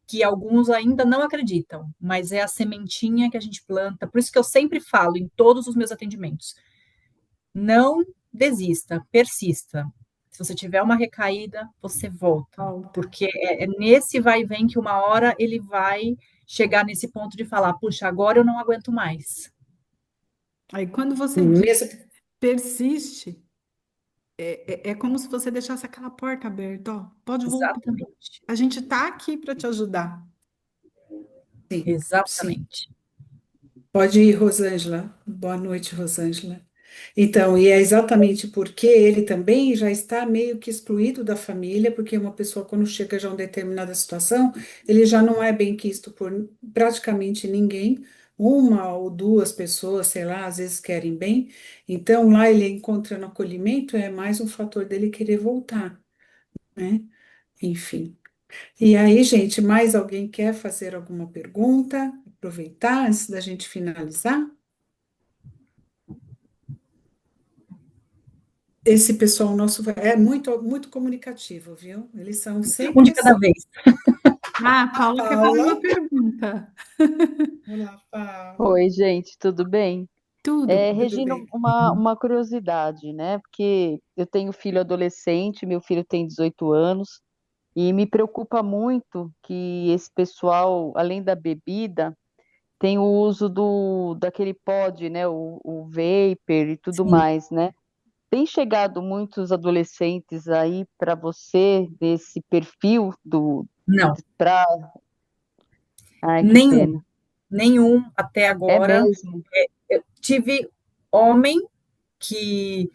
que alguns ainda não acreditam, mas é a sementinha que a gente planta. Por isso que eu sempre falo em todos os meus atendimentos: não desista, persista. Se você tiver uma recaída, você volta,
Volta.
porque é nesse vai e vem que uma hora ele vai chegar nesse ponto de falar: puxa, agora eu não aguento mais.
Aí quando você
Mesmo,
persiste, é como se você deixasse aquela porta aberta, ó, pode voltar.
Exatamente,
A gente tá aqui para te ajudar.
sim, sim.
exatamente.
Pode ir, Rosângela. Boa noite, Rosângela. Então, e é exatamente porque ele também já está meio que excluído da família, porque uma pessoa, quando chega já a uma determinada situação, ele já não é bem quisto por praticamente ninguém. Uma ou duas pessoas, sei lá, às vezes querem bem. Então, lá ele encontrando acolhimento é mais um fator dele querer voltar, né? Enfim. E aí, gente, mais alguém quer fazer alguma pergunta? Aproveitar antes da gente finalizar? Esse pessoal nosso é muito, muito comunicativo, viu? Eles são
Um de
sempre
cada
assim.
vez.
Ah, a Paula quer fazer uma
Paula,
pergunta.
olá, Paula.
Oi, gente, tudo bem?
Tudo.
Tudo
Regina,
bem?
uma curiosidade, né? Porque eu tenho filho adolescente, meu filho tem 18 anos, e me preocupa muito que esse pessoal, além da bebida, tem o uso daquele pod, né? O vapor e tudo
Sim,
mais, né? Tem chegado muitos adolescentes aí para você desse perfil
não,
pra... Ai, que
nenhum,
pena.
nenhum até
É
agora.
mesmo?
Eu tive homem que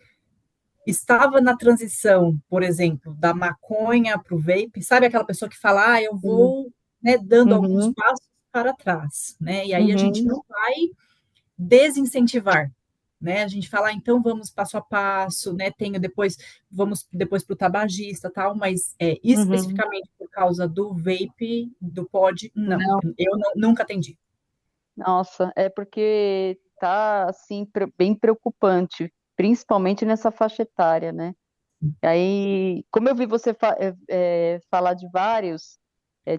estava na transição, por exemplo, da maconha para o vape, sabe aquela pessoa que fala: eu
Sim.
vou, né, dando alguns
Uhum,
passos para trás, né? E aí a gente
uhum,
não vai desincentivar, né? A gente fala: então vamos passo a passo, né? Vamos depois para o tabagista, tal, mas
uhum.
especificamente por causa do vape, do pod, não.
Não,
Nunca atendi.
nossa, é porque tá assim bem preocupante, principalmente nessa faixa etária, né? Aí, como eu vi você falar de vários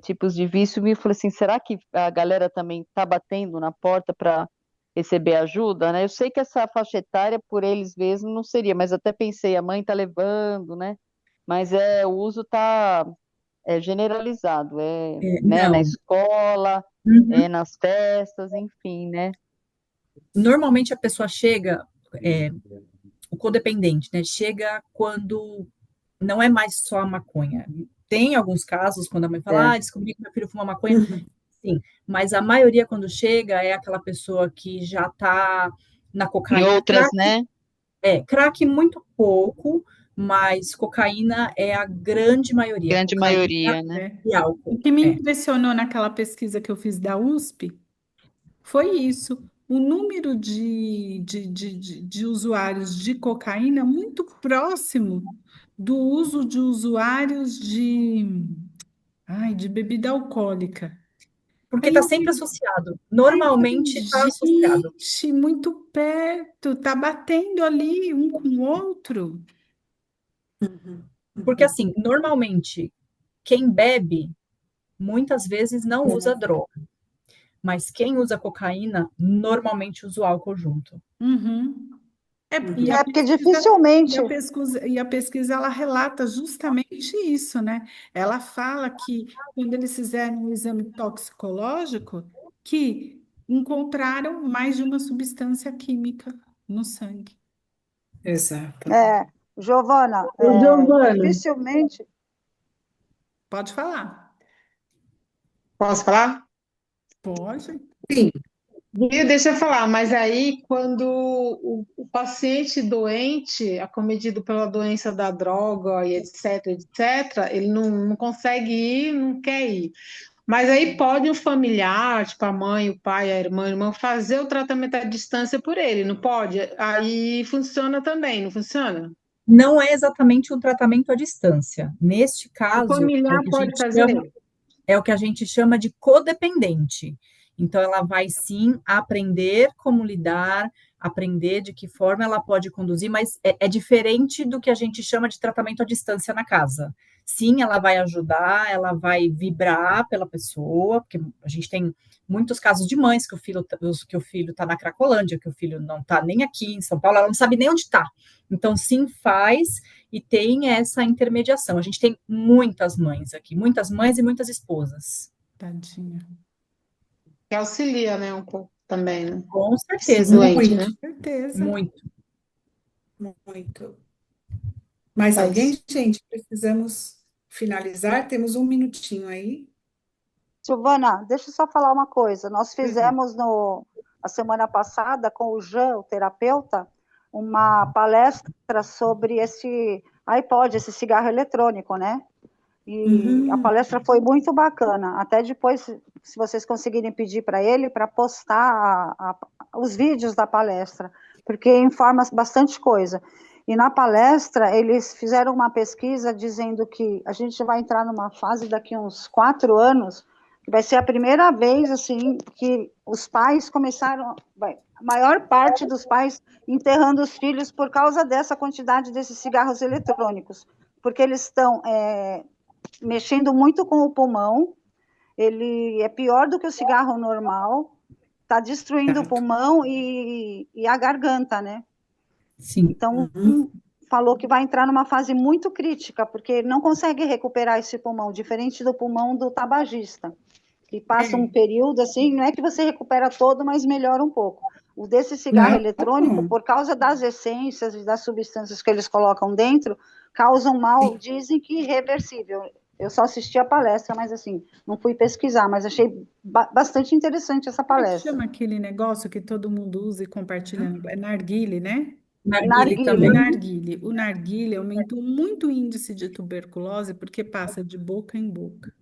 tipos de vício, me falei assim, será que a galera também tá batendo na porta para receber ajuda, né? Eu sei que essa faixa etária por eles mesmos não seria, mas até pensei, a mãe tá levando, né? Mas o uso tá generalizado, né, na
Não.
escola,
Uhum.
nas festas, enfim, né?
Normalmente a pessoa chega, é, o codependente, né? Chega quando não é mais só a maconha. Tem alguns casos quando a mãe fala:
É.
descobri que meu filho fuma maconha. Sim, mas a maioria quando chega é aquela pessoa que já está na
Em
cocaína.
outras, né?
Crack muito pouco, mas cocaína é a grande maioria.
Grande
Cocaína
maioria, né?
É.
e
O
álcool.
que me
É.
impressionou naquela pesquisa que eu fiz da USP foi isso, o número de usuários de cocaína muito próximo do uso de usuários de bebida alcoólica.
Porque
Aí
está
eu,
sempre associado.
aí eu falei,
Normalmente está associado.
gente, muito perto, tá batendo ali um com o outro.
Uhum,
Porque,
uhum.
assim, normalmente, quem bebe, muitas vezes não usa droga. Mas quem usa cocaína, normalmente usa o álcool junto.
Uhum. E a
Uhum.
É porque
pesquisa,
dificilmente,
e a pesquisa ela relata justamente isso, né? Ela fala que quando eles fizeram um exame toxicológico, que encontraram mais de uma substância química no sangue.
Exato.
Giovana,
Ô, Giovana,
dificilmente.
Pode falar.
posso falar?
Pode.
Sim. Deixa eu falar, mas aí quando o paciente doente, acometido pela doença da droga e etc, etc, ele não consegue ir, não quer ir. Mas aí pode o familiar, tipo a mãe, o pai, a irmã, o irmão, fazer o tratamento à distância por ele, não pode? Aí funciona também, não funciona?
Não é exatamente um tratamento à distância. Neste
O
caso,
familiar pode fazer?
é o que a gente chama de codependente. Então, ela vai sim aprender como lidar aprender de que forma ela pode conduzir, mas é diferente do que a gente chama de tratamento à distância na casa. Sim, ela vai ajudar, ela vai vibrar pela pessoa, porque a gente tem muitos casos de mães que o filho está na Cracolândia, que o filho não está nem aqui em São Paulo, ela não sabe nem onde está. Então, sim, faz e tem essa intermediação. A gente tem muitas mães aqui, muitas mães e muitas esposas.
Tadinha.
Que auxilia, né, um pouco também, né?
Com
Esse
certeza,
doente, né?
Com certeza.
muito.
Muito. Mais alguém,
Faz.
gente? Precisamos finalizar. Temos um minutinho aí.
Silvana, deixa eu só falar uma coisa. Nós
Uhum.
fizemos a semana passada com o Jean, o terapeuta, uma palestra sobre esse iPod, esse cigarro eletrônico, né? E a palestra foi muito bacana. Até depois, se vocês conseguirem pedir para ele, para postar os vídeos da palestra, porque informa bastante coisa. E na palestra, eles fizeram uma pesquisa dizendo que a gente vai entrar numa fase daqui a uns 4 anos, que vai ser a primeira vez, assim, que os pais começaram, a maior parte dos pais enterrando os filhos por causa dessa quantidade desses cigarros eletrônicos, porque eles estão mexendo muito com o pulmão, ele é pior do que o cigarro normal, está destruindo o pulmão e a garganta, né?
Sim.
Então, falou que vai entrar numa fase muito crítica, porque não consegue recuperar esse pulmão, diferente do pulmão do tabagista, que passa um período assim, não é que você recupera todo, mas melhora um pouco. O desse cigarro eletrônico, por causa das essências e das substâncias que eles colocam dentro, causam mal, dizem que irreversível. Eu só assisti a palestra, mas assim, não fui pesquisar, mas achei bastante interessante essa
Como é que
palestra.
chama aquele negócio que todo mundo usa e compartilha? É narguile, né?
Narguile
Narguilé.
também.
O narguile aumentou muito o índice de tuberculose porque passa de boca em boca.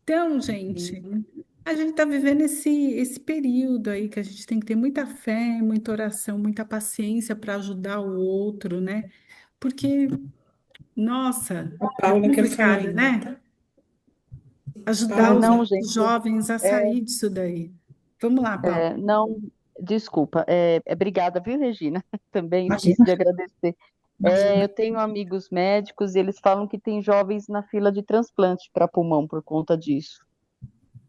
Então, gente, a gente está vivendo esse período aí que a gente tem que ter muita fé, muita oração, muita paciência para ajudar o outro, né? Porque, nossa,
A
é
Paula quer falar
complicado,
ainda,
né?
tá?
Ajudar os
Não,
Paula,
gente,
jovens a sair disso daí. Vamos lá, Paulo.
não, desculpa. Obrigada, viu, Regina? Também esqueci
Imagina.
de agradecer. Eu tenho amigos médicos e eles falam que tem jovens na fila de transplante para pulmão por conta disso.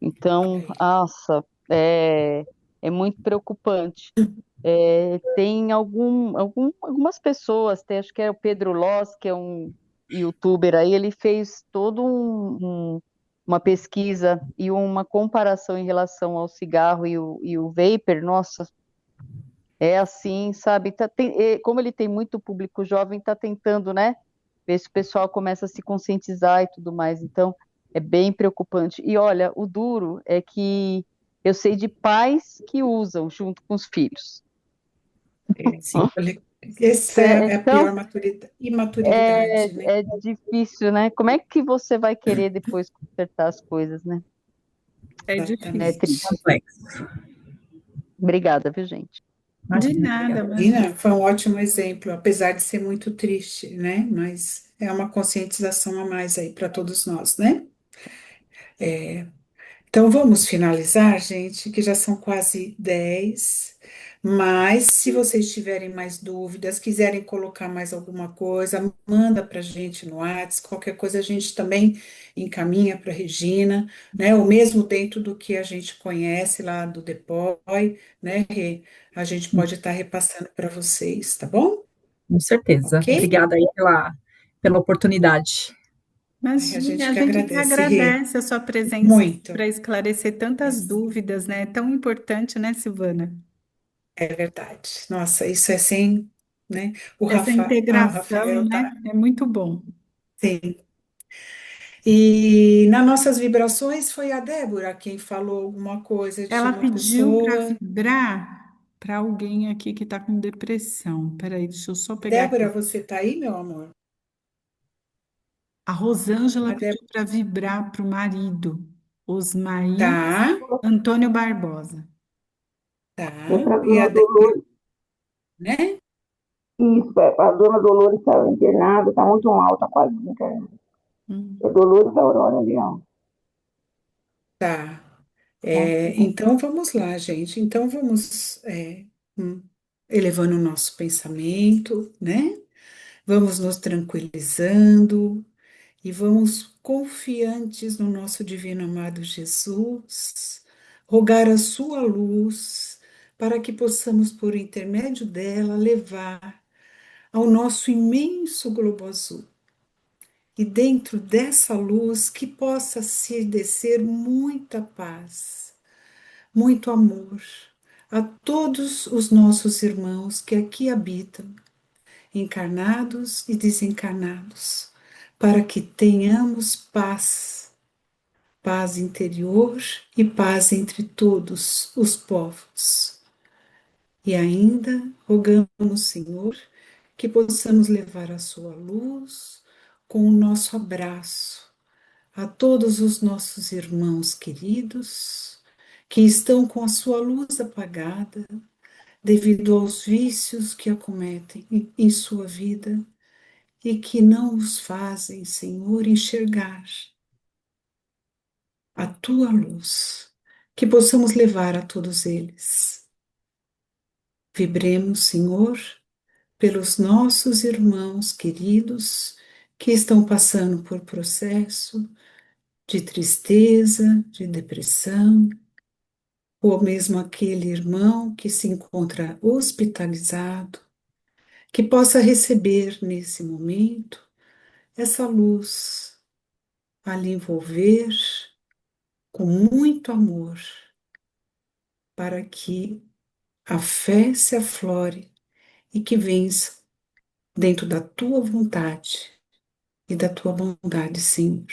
Então, nossa, é muito preocupante. Tem algumas pessoas, acho que é o Pedro Loss, que é um youtuber aí, ele fez todo uma pesquisa e uma comparação em relação ao cigarro e o vapor. Nossa, é assim, sabe? Como ele tem muito público jovem, está tentando, né? Ver se o pessoal começa a se conscientizar e tudo mais. Então, é bem preocupante. E olha, o duro é que eu sei de pais que usam junto com os filhos.
Sim.
Essa é a
Então,
pior imaturidade, né?
é difícil, né? Como é que você vai querer depois consertar as coisas, né?
É
É
difícil.
triste.
Complexo.
Obrigada, viu, gente?
De
Imagina,
nada,
obrigada.
Nina, foi um ótimo exemplo, apesar de ser muito triste, né? Mas é uma conscientização a mais aí para todos nós, né? Então vamos finalizar, gente, que já são quase 10. Mas se vocês tiverem mais dúvidas, quiserem colocar mais alguma coisa, manda para a gente no WhatsApp, qualquer coisa a gente também encaminha para a Regina, né? O mesmo dentro do que a gente conhece lá do DEPOI, né, Rê? A gente pode estar repassando para vocês, tá bom?
Com certeza.
Ok?
Obrigada aí pela oportunidade.
Ai, a
Imagina,
gente
a
que
gente que
agradece, Rê.
agradece a sua presença
Muito.
para esclarecer tantas dúvidas, né? É tão importante, né, Silvana?
É verdade. Nossa, isso é sem, né?
Essa
O
integração,
Rafael
né?
tá,
É muito bom.
sim. E nas nossas vibrações foi a Débora quem falou alguma coisa de
Ela
uma
pediu para
pessoa.
vibrar para alguém aqui que está com depressão. Peraí, deixa eu só pegar
Débora,
aqui.
você tá aí, meu amor?
A Rosângela
A
pediu
Débora
para vibrar para o marido, Osmaí
tá,
Antônio Barbosa.
tá.
É para a
E a
dona
Débora,
Dolores.
né?
Isso, a dona Dolores está internada, está muito mal, está quase internada.
Hum.
É Dolores Aurora Leão.
Tá.
Tá?
Então vamos lá, gente. Então vamos. elevando o nosso pensamento, né? Vamos nos tranquilizando e vamos confiantes no nosso divino amado Jesus, rogar a sua luz para que possamos, por intermédio dela, levar ao nosso imenso globo azul. E dentro dessa luz que possa se descer muita paz, muito amor a todos os nossos irmãos que aqui habitam, encarnados e desencarnados, para que tenhamos paz, paz interior e paz entre todos os povos. E ainda rogamos, Senhor, que possamos levar a sua luz com o nosso abraço a todos os nossos irmãos queridos que estão com a sua luz apagada devido aos vícios que acometem em sua vida e que não os fazem, Senhor, enxergar a tua luz, que possamos levar a todos eles. Vibremos, Senhor, pelos nossos irmãos queridos que estão passando por processo de tristeza, de depressão, ou mesmo aquele irmão que se encontra hospitalizado, que possa receber nesse momento essa luz a lhe envolver com muito amor, para que a fé se aflore e que vença dentro da tua vontade e da tua bondade, Senhor.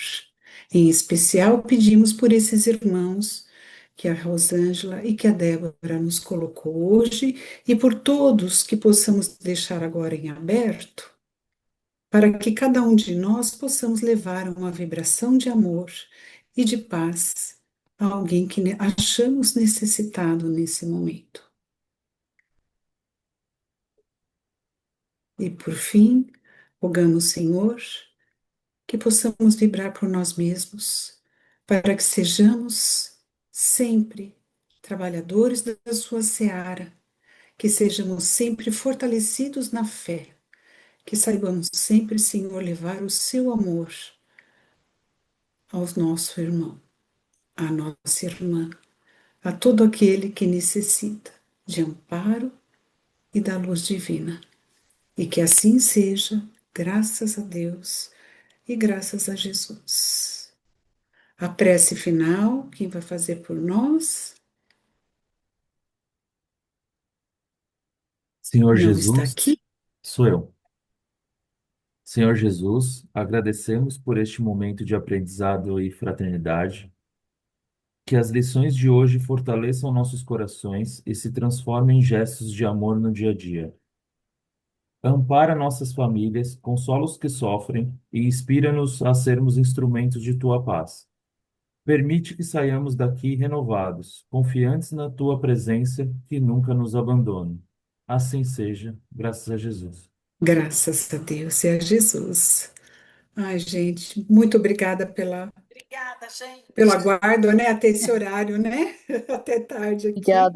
Em especial, pedimos por esses irmãos que a Rosângela e que a Débora nos colocou hoje e por todos que possamos deixar agora em aberto, para que cada um de nós possamos levar uma vibração de amor e de paz a alguém que achamos necessitado nesse momento. E por fim, rogamos, Senhor, que possamos vibrar por nós mesmos, para que sejamos sempre trabalhadores da sua seara, que sejamos sempre fortalecidos na fé, que saibamos sempre, Senhor, levar o seu amor ao nosso irmão, à nossa irmã, a todo aquele que necessita de amparo e da luz divina. E que assim seja, graças a Deus e graças a Jesus. A prece final, quem vai fazer por nós?
Senhor
Não está
Jesus,
aqui?
sou eu. Senhor Jesus, agradecemos por este momento de aprendizado e fraternidade. Que as lições de hoje fortaleçam nossos corações e se transformem em gestos de amor no dia a dia. Ampara nossas famílias, consola os que sofrem e inspira-nos a sermos instrumentos de tua paz. Permite que saiamos daqui renovados, confiantes na tua presença que nunca nos abandone. Assim seja, graças a Jesus.
Graças a Deus e a Jesus. Ai, gente, muito obrigada pelo aguardo, né? Até esse horário, né? Até tarde aqui.
Obrigada